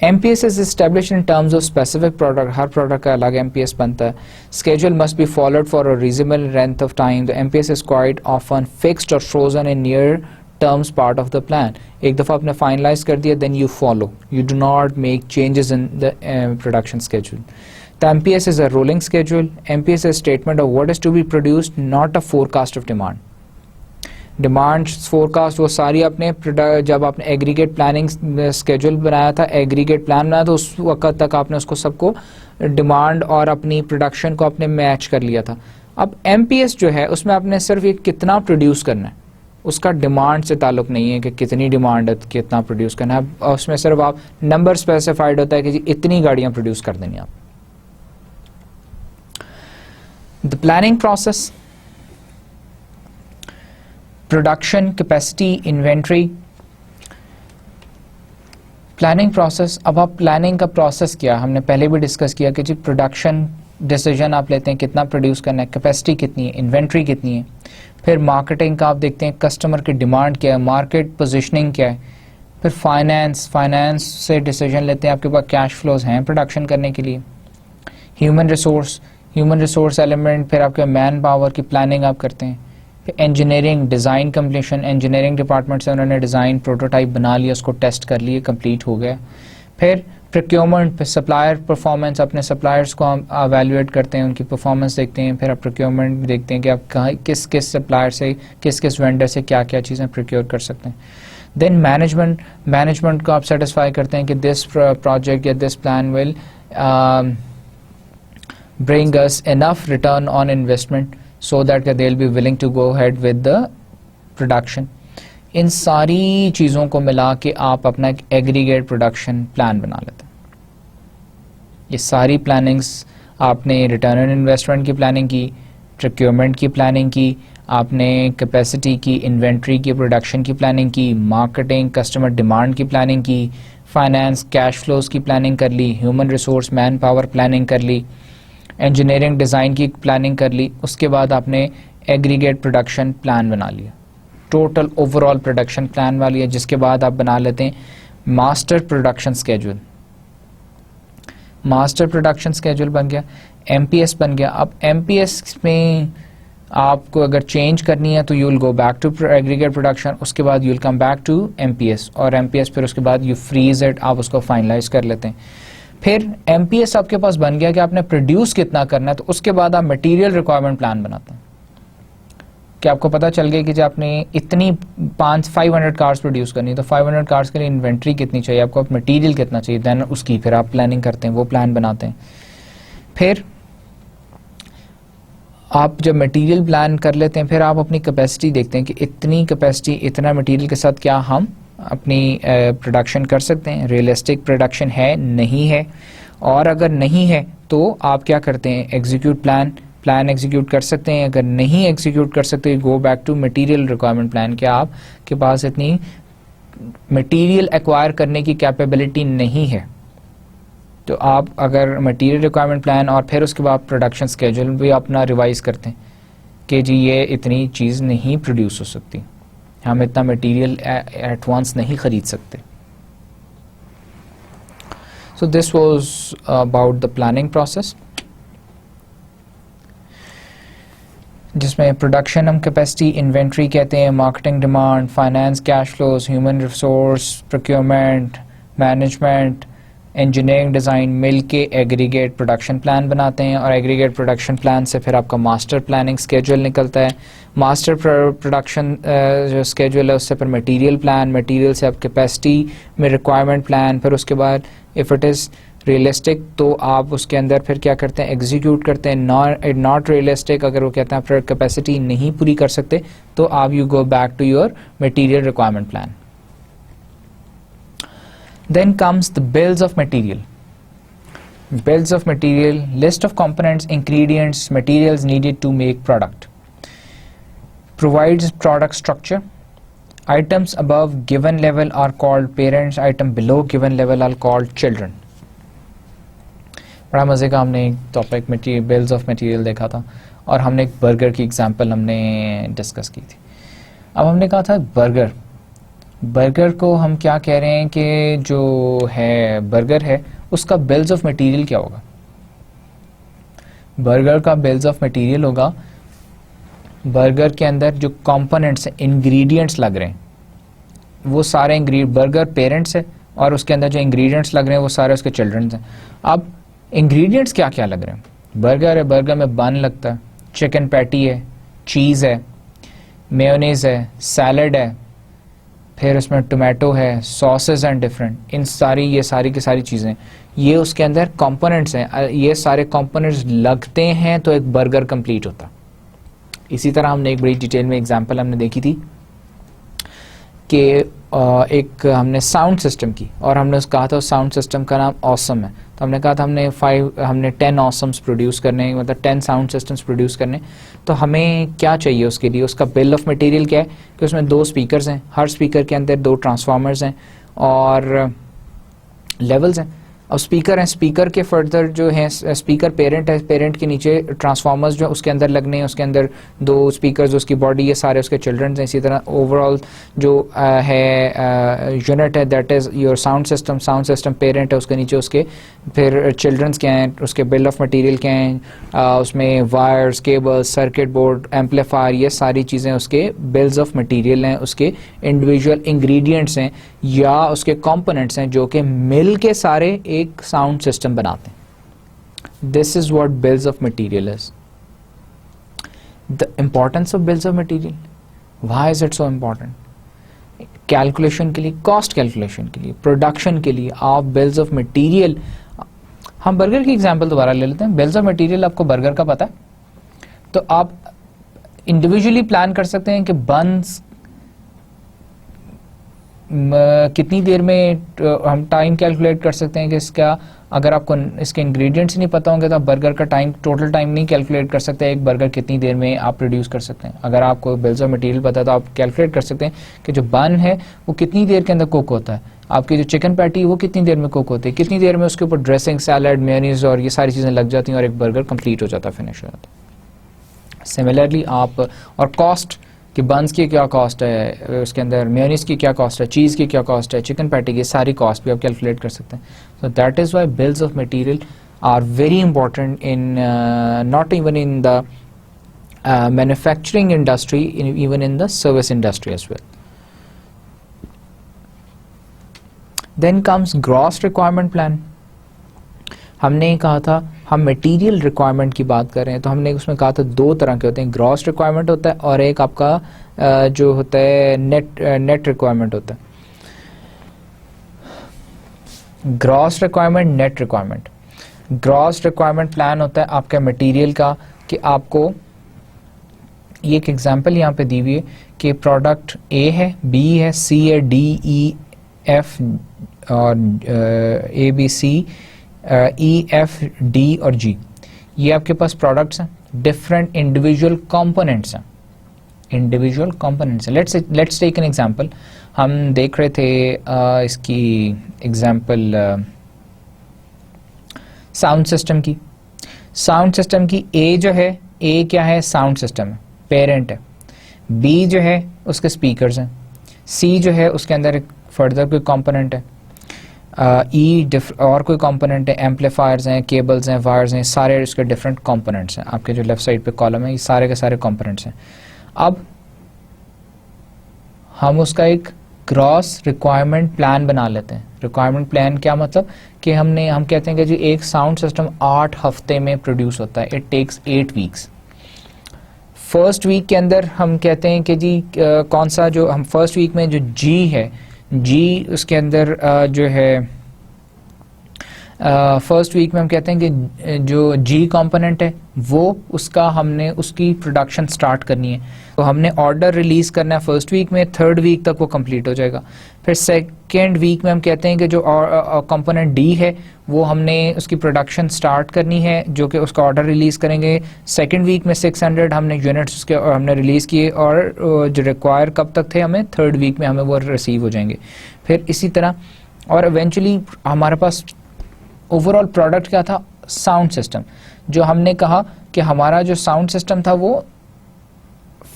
MPS is established in terms of specific product. Her product का अलग MPS बनता है. Schedule must be followed for a reasonable length of time. The MPS is quite often fixed or frozen in near terms part of the plan. एक दफ़ा आपने finalize कर दिया, then you follow. You do not make changes in the production schedule. The MPS is a rolling schedule. MPS is a statement of what is to be produced, not a forecast of demand. Demand forecast वो सारी आपने जब आपने aggregate planning schedule बनाया था, aggregate plan बनाया था, उस वक्त तक आपने उसको सबको डिमांड और अपनी प्रोडक्शन को आपने मैच कर लिया था. अब MPS जो है उसमें आपने सिर्फ ये कितना प्रोड्यूस करना है, उसका डिमांड से ताल्लुक नहीं है कि कितनी डिमांड है कितना प्रोड्यूस करना है. उसमें सिर्फ आप नंबर स्पेसिफाइड होता है कि जी इतनी गाड़ियाँ प्रोड्यूस कर देंगे आप. The planning process, production, capacity, inventory, planning process. अब आप प्लानिंग का प्रोसेस किया, हमने पहले भी डिस्कस किया कि जी प्रोडक्शन डिसीजन आप लेते हैं कितना प्रोड्यूस करना है, कैपेसिटी कितनी है, इन्वेंट्री कितनी है. फिर मार्केटिंग का आप देखते हैं कस्टमर की डिमांड क्या है, मार्केट पोजीशनिंग क्या है. फिर फाइनेंस से डिसीजन लेते हैं आपके पास कैश फ्लोज हैं प्रोडक्शन करने के लिए. ह्यूमन रिसोर्स एलिमेंट, फिर आपके मैन पावर की प्लानिंग आप करते हैं. Engineering, design completion, engineering department से उन्होंने डिज़ाइन प्रोटोटाइप बना लिया, उसको टेस्ट कर लिए, कंप्लीट हो गया. फिर प्रोक्योरमेंट, फिर सप्लायर परफॉर्मेंस, अपने सप्लायर्स को हम एवेल्यूएट करते हैं, उनकी परफॉर्मेंस देखते हैं. फिर आप प्रोक्योरमेंट देखते हैं कि आप कहाँ किस सप्लायर से किस वेंडर से क्या क्या चीज़ें प्रोक्योर कर सकते हैं. देन मैनेजमेंट को आप सेटिस्फाई करते हैं कि दिस प्रोजेक्ट या this plan will bring us enough return on investment so that they'll be willing to go ahead with the production. इन सारी चीज़ों को मिला के आप अपना एक एग्रीगेट प्रोडक्शन प्लान बना लेते हैं. ये सारी प्लानिंग्स आपने रिटर्न ऑन इन्वेस्टमेंट की प्लानिंग की, प्रोक्योरमेंट की प्लानिंग की, आपने कैपेसिटी की, इन्वेंट्री की, प्रोडक्शन की प्लानिंग की, मार्केटिंग, कस्टमर डिमांड की प्लानिंग की, फाइनेंस, कैश फ्लोज की प्लानिंग कर ली, human resource man power planning कर ली, इंजीनियरिंग डिज़ाइन की प्लानिंग कर ली. उसके बाद आपने एग्रीगेट प्रोडक्शन प्लान बना लिया, टोटल ओवरऑल प्रोडक्शन प्लान वाली है. जिसके बाद आप बना लेते हैं master production schedule. Master production schedule बन गया, MPS बन गया. अब MPS में आपको अगर चेंज करनी है तो you will go back to aggregate production, उसके बाद you will come back to MPS, और MPS फिर उसके बाद यू फ्रीज इट, आप उसको फाइनलाइज कर लेते हैं. फिर MPS आपके पास बन गया कि आपने प्रोड्यूस कितना करना है, तो उसके बाद आप मटेरियल रिक्वायरमेंट प्लान बनाते हैं कि आपको पता चल गया कि जब आपने इतनी 500 कार्स प्रोड्यूस करनी है तो 500 कार्स के लिए इन्वेंट्री कितनी चाहिए, आपको मटेरियल कितना चाहिए, देन उसकी फिर आप प्लानिंग करते हैं, वो प्लान बनाते हैं. फिर आप जब मटेरियल प्लान कर लेते हैं फिर आप अपनी कैपेसिटी देखते हैं कि इतनी कैपेसिटी इतना मटेरियल के साथ क्या हम अपनी प्रोडक्शन कर सकते हैं, रियलिस्टिक प्रोडक्शन है नहीं है. और अगर नहीं है तो आप क्या करते हैं, एग्जीक्यूट प्लान एग्जीक्यूट कर सकते हैं. अगर नहीं एग्जीक्यूट कर सकते go back to material requirement plan. क्या आपके पास इतनी मटेरियल एक्वायर करने की कैपेबिलिटी नहीं है तो आप अगर मटेरियल रिक्वायरमेंट प्लान और फिर उसके बाद प्रोडक्शन स्केड्यूल भी अपना रिवाइज करते हैं कि जी ये इतनी चीज़ नहीं प्रोड्यूस हो सकती, हम इतना मटेरियल एट वंस नहीं खरीद सकते. So this was about the planning process, जिसमें प्रोडक्शन हम कैपेसिटी, इन्वेंट्री कहते हैं, marketing, demand, finance, cash flows, human resource, procurement, management, engineering, design मिल के एग्रीगेट प्रोडक्शन प्लान बनाते हैं. और एग्रीगेट प्रोडक्शन प्लान से फिर आपका मास्टर प्लानिंग स्केड्यूल निकलता है. मास्टर प्रोडक्शन जो स्केड्यूल है उससे फिर मटेरियल प्लान, मटेरियल से आप कैपेसिटी में रिक्वायरमेंट प्लान, फिर उसके बाद इफ़ इट इज़ रियलिस्टिक तो आप उसके अंदर फिर क्या करते हैं, एग्जीक्यूट करते हैं. नॉट रियलिस्टिक अगर वो कहते हैं आप कैपेसिटी नहीं पूरी कर सकते तो आप you go back to your material requirement plan. Then comes the bills of material. bills of material, list of components, ingredients, materials needed to make product, provides product structure. Items above given level are called parents, item below given level are called children. बड़ा मज़े का हमने एक topic material bills of material देखा था और हमने एक बर्गर की एग्जांपल हमने डिस्कस की थी. अब हमने कहा था बर्गर को हम क्या कह रहे हैं कि जो है बर्गर है उसका बिल्स ऑफ मटीरियल क्या होगा. बर्गर का बिल्स ऑफ मटीरियल होगा बर्गर के अंदर जो कंपोनेंट्स हैं, इंग्रेडिएंट्स लग रहे हैं वो सारे बर्गर पेरेंट्स है और उसके अंदर जो इंग्रेडिएंट्स लग रहे हैं वो सारे उसके चिल्ड्रंस हैं. अब इंग्रेडिएंट्स क्या क्या लग रहे हैं. बर्गर है, बर्गर में बन लगता है, चिकन पैटी है, चीज़ है, मेयोनीज है, सैलड है, फिर उसमें टोमेटो है, सॉसेज एंड डिफरेंट, इन सारी ये सारी की सारी चीज़ें ये उसके अंदर कंपोनेंट्स हैं. ये सारे कंपोनेंट्स लगते हैं तो एक बर्गर कंप्लीट होता. इसी तरह हमने एक बड़ी डिटेल में एग्जांपल हमने देखी थी कि एक हमने साउंड सिस्टम की और हमने कहा था उस साउंड सिस्टम का नाम ऑसम है. तो हमने कहा था हमने 10 ऑसम्स प्रोड्यूस करने, मतलब 10 साउंड सिस्टम्स प्रोड्यूस करने. तो हमें क्या चाहिए उसके लिए, उसका बिल ऑफ मटेरियल क्या है कि उसमें 2 स्पीकर्स हैं, हर स्पीकर के अंदर 2 ट्रांसफार्मर्स हैं और लेवल्स हैं. अब स्पीकर हैं, स्पीकर के फर्दर जो है स्पीकर पेरेंट है, पेरेंट के नीचे ट्रांसफार्मर्स जो उसके अंदर लगने हैं, उसके अंदर 2 स्पीकर्स, उसकी बॉडी, ये सारे उसके चिल्ड्रंस हैं. इसी तरह ओवरऑल जो है यूनिट है that is your sound system parent है, उसके नीचे उसके फिर चिल्ड्रंस क्या हैं, उसके बिल ऑफ मटेरियल क्या हैं, उसमें wires, cables, circuit board, amplifier, ये सारी चीज़ें उसके बिल्स ऑफ मटेरियल हैं, उसके इंडिविजुअल इंग्रेडिएंट्स हैं या उसके कंपोनेंट्स हैं जो कि मिल के सारे एक साउंड सिस्टम बनाते हैं. This is what bills of material is. The importance of bills of material, why is it so important. Calculation के लिए, कॉस्ट कैलकुलेशन के लिए, प्रोडक्शन के लिए आप बिल्स ऑफ मटेरियल. हम बर्गर की एग्जांपल दोबारा ले लेते हैं. बिल्स ऑफ मटेरियल आपको बर्गर का पता है तो आप इंडिविजुअली प्लान कर सकते हैं कि बन्स कितनी देर में, हम टाइम कैलकुलेट कर सकते हैं कि इसका, अगर आपको इसके इंग्रेडिएंट्स नहीं पता होंगे तो आप बर्गर का टाइम, टोटल टाइम नहीं कैलकुलेट कर सकते. एक बर्गर कितनी देर में आप प्रोड्यूस कर सकते हैं. अगर आपको बिल्स ऑफ मटेरियल पता है तो आप कैलकुलेट कर सकते हैं कि जो बन है वो कितनी देर के अंदर कुक होता है, आपकी जो चिकन पैटी है वो कितनी देर में कुक होती है, कितनी देर में उसके ऊपर ड्रेसिंग, सैलड, मेयोनीज और ये सारी चीज़ें लग जाती हैं और एक बर्गर कंप्लीट हो जाता है, फिनिश हो जाता है. सिमिलरली आप, और कॉस्ट कि बंस की क्या कॉस्ट है, उसके अंदर मेयोनीज की क्या कॉस्ट है, चीज़ की क्या कॉस्ट है, चिकन पैटी की, सारी कॉस्ट भी आप कैलकुलेट कर सकते हैं. So that is why bills of material are very important in not even in the manufacturing industry, even in the service industry as well. Then comes gross requirement plan. हमने कहा था हम material requirement की बात कर रहे हैं तो हमने उसमें कहा था 2 तरह के होते हैं. ग्रॉस रिक्वायरमेंट होता है और एक आपका जो होता है नेट रिक्वायरमेंट होता है. Gross requirement, net requirement. Gross requirement plan होता है आपका मटेरियल का कि आपको, ये एक एग्जांपल यहाँ पे दी हुई है कि प्रोडक्ट ए है, बी है, सी है, डी, ई, एफ और A, B, C, E, F, D और जी, ये आपके पास प्रोडक्ट्स हैं. डिफरेंट इंडिविजुअल कंपोनेंट्स हैं, इंडिविजुअल कंपोनेंट्स हैं. Let's take an example. हम देख रहे थे इसकी एग्जांपल साउंड सिस्टम की. साउंड सिस्टम की ए जो है, ए क्या है, साउंड सिस्टम है, पेरेंट है. बी जो है उसके स्पीकर्स हैं. सी जो है उसके अंदर एक फर्दर कोई कंपोनेंट है. और कोई कंपोनेंट है, एम्पलीफायर्स हैं, केबल्स हैं, वायर्स हैं, सारे इसके डिफरेंट कंपोनेंट्स हैं. आपके जो लेफ्ट साइड पे कॉलम है ये सारे के सारे कंपोनेंट्स हैं. अब हम उसका एक ग्रॉस रिक्वायरमेंट प्लान बना लेते हैं. रिक्वायरमेंट प्लान क्या मतलब कि हम कहते हैं कि जी एक साउंड सिस्टम 8 हफ्ते में प्रोड्यूस होता है. It takes 8 weeks. First week के अंदर हम कहते हैं कि जी कौन सा, जो हम फर्स्ट वीक में जो जी है, जी उसके अंदर जो है फर्स्ट वीक में हम कहते हैं कि जो जी कंपोनेंट है वो उसका हमने उसकी प्रोडक्शन स्टार्ट करनी है, तो हमने ऑर्डर रिलीज करना है फर्स्ट वीक में, थर्ड वीक तक वो कंप्लीट हो जाएगा। फिर सेकेंड वीक में हम कहते हैं कि जो कंपोनेंट डी है वो हमने उसकी प्रोडक्शन स्टार्ट करनी है, जो कि उसका ऑर्डर रिलीज करेंगे। सेकेंड वीक में 600 हमने यूनिट्स उसके हमने रिलीज किए, और जो रिक्वायर कब तक थे हमें, थर्ड वीक में हमें वो रिसीव हो जाएंगे। फिर इसी तरह, और इवेंचुअली हमारे पास ओवरऑल प्रोडक्ट क्या था, साउंड सिस्टम। जो हमने कहा कि हमारा जो साउंड सिस्टम था वो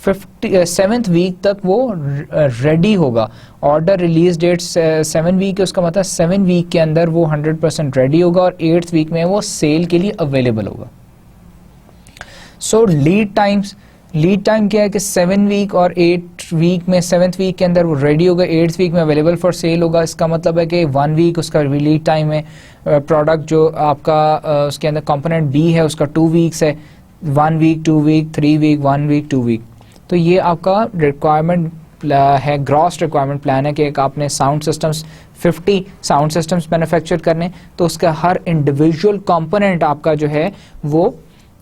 7th वीक तक वो रेडी होगा। ऑर्डर रिलीज डेट 7 वीक है, उसका मतलब 7 वीक के अंदर वो 100% रेडी होगा, और 8th वीक में वो सेल के लिए अवेलेबल होगा। सो लीड टाइम क्या है कि 7 वीक और 8 वीक में, 7th वीक के अंदर वो रेडी होगा, 8th वीक में अवेलेबल फॉर सेल होगा। इसका मतलब है कि 1 वीक उसका लीड टाइम है। प्रोडक्ट जो आपका उसके अंदर कंपोनेंट बी है उसका 2 वीक्स है, 1 week 2 week 3 week 1 week 2 week. तो ये आपका रिक्वायरमेंट है, ग्रॉस रिक्वायरमेंट प्लान है कि एक आपने sound systems 50 sound systems manufacture करने, तो उसका हर इंडिविजुअल कंपोनेंट आपका जो है वो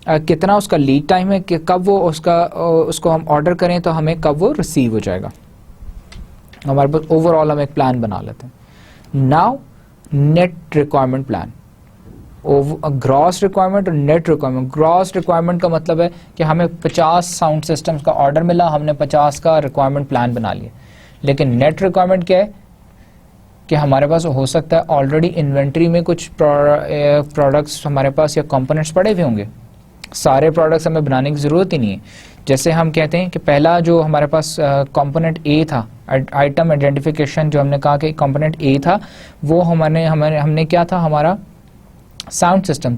कितना उसका लीड टाइम है कि कब वो उसको हम ऑर्डर करें तो हमें कब वो रिसीव हो जाएगा। हमारे पास ओवरऑल हम एक प्लान बना लेते हैं। Now net requirement plan, gross requirement और नेट रिक्वायरमेंट। ग्रॉस रिक्वायरमेंट का मतलब है कि हमें 50 साउंड सिस्टम्स का ऑर्डर मिला, हमने 50 का रिक्वायरमेंट प्लान बना लिया। लेकिन नेट रिक्वायरमेंट क्या है कि हमारे पास हो सकता है ऑलरेडी इन्वेंट्री में कुछ प्रोडक्ट्स हमारे पास या कंपोनेंट्स पड़े हुए होंगे, सारे प्रोडक्ट्स हमें बनाने की ज़रूरत ही नहीं है। जैसे हम कहते हैं कि पहला जो हमारे पास कंपोनेंट ए था, आइटम आइडेंटिफिकेशन, जो हमने कहा कि कंपोनेंट ए था, वो हमने क्या था, हमारा साउंड सिस्टम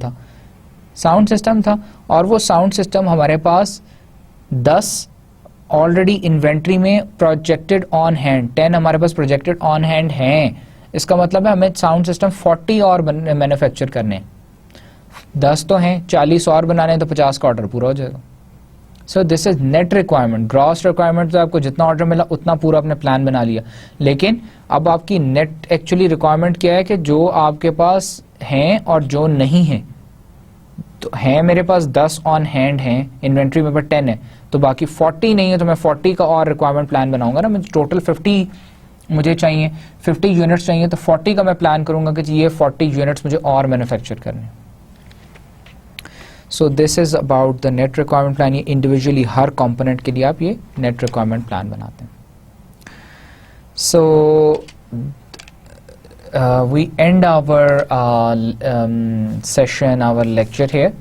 था। और वो साउंड सिस्टम हमारे पास 10 ऑलरेडी इन्वेंट्री में प्रोजेक्टेड ऑन हैंड, 10 हमारे पास प्रोजेक्टेड ऑन हैंड हैं। इसका मतलब है हमें साउंड सिस्टम 40 और मैन्युफैक्चर करने हैं। 10 तो हैं, 40 और बनाने हैं, तो 50 का ऑर्डर पूरा हो जाएगा। सो this is net requirement. Gross requirement तो आपको जितना ऑर्डर मिला उतना पूरा अपने प्लान बना लिया, लेकिन अब आपकी नेट एक्चुअली रिक्वायरमेंट क्या है कि जो आपके पास हैं और जो नहीं है। तो हैं मेरे पास 10 ऑन हैंड हैं, इन्वेंट्री में पर 10 है, तो बाकी 40 नहीं है, तो मैं 40 का और रिक्वायरमेंट प्लान बनाऊंगा ना। मैं टोटल 50 मुझे चाहिए, 50 यूनिट्स चाहिए, तो 40 का मैं प्लान करूंगा कि ये 40 यूनिट्स मुझे और मैन्युफैक्चर करने। सो this is about the net requirement plan. ये इंडिविजुअली हर कंपोनेंट के लिए आप ये नेट रिक्वायरमेंट प्लान बनाते हैं। सो we end our session, our lecture here.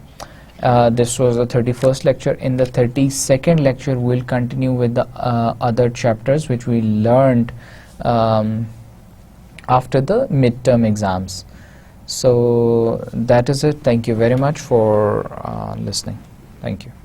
This was the 31st lecture. In the 32nd lecture, we'll continue with the other chapters which we learned after the midterm exams. So that is it. Thank you very much for listening. Thank you.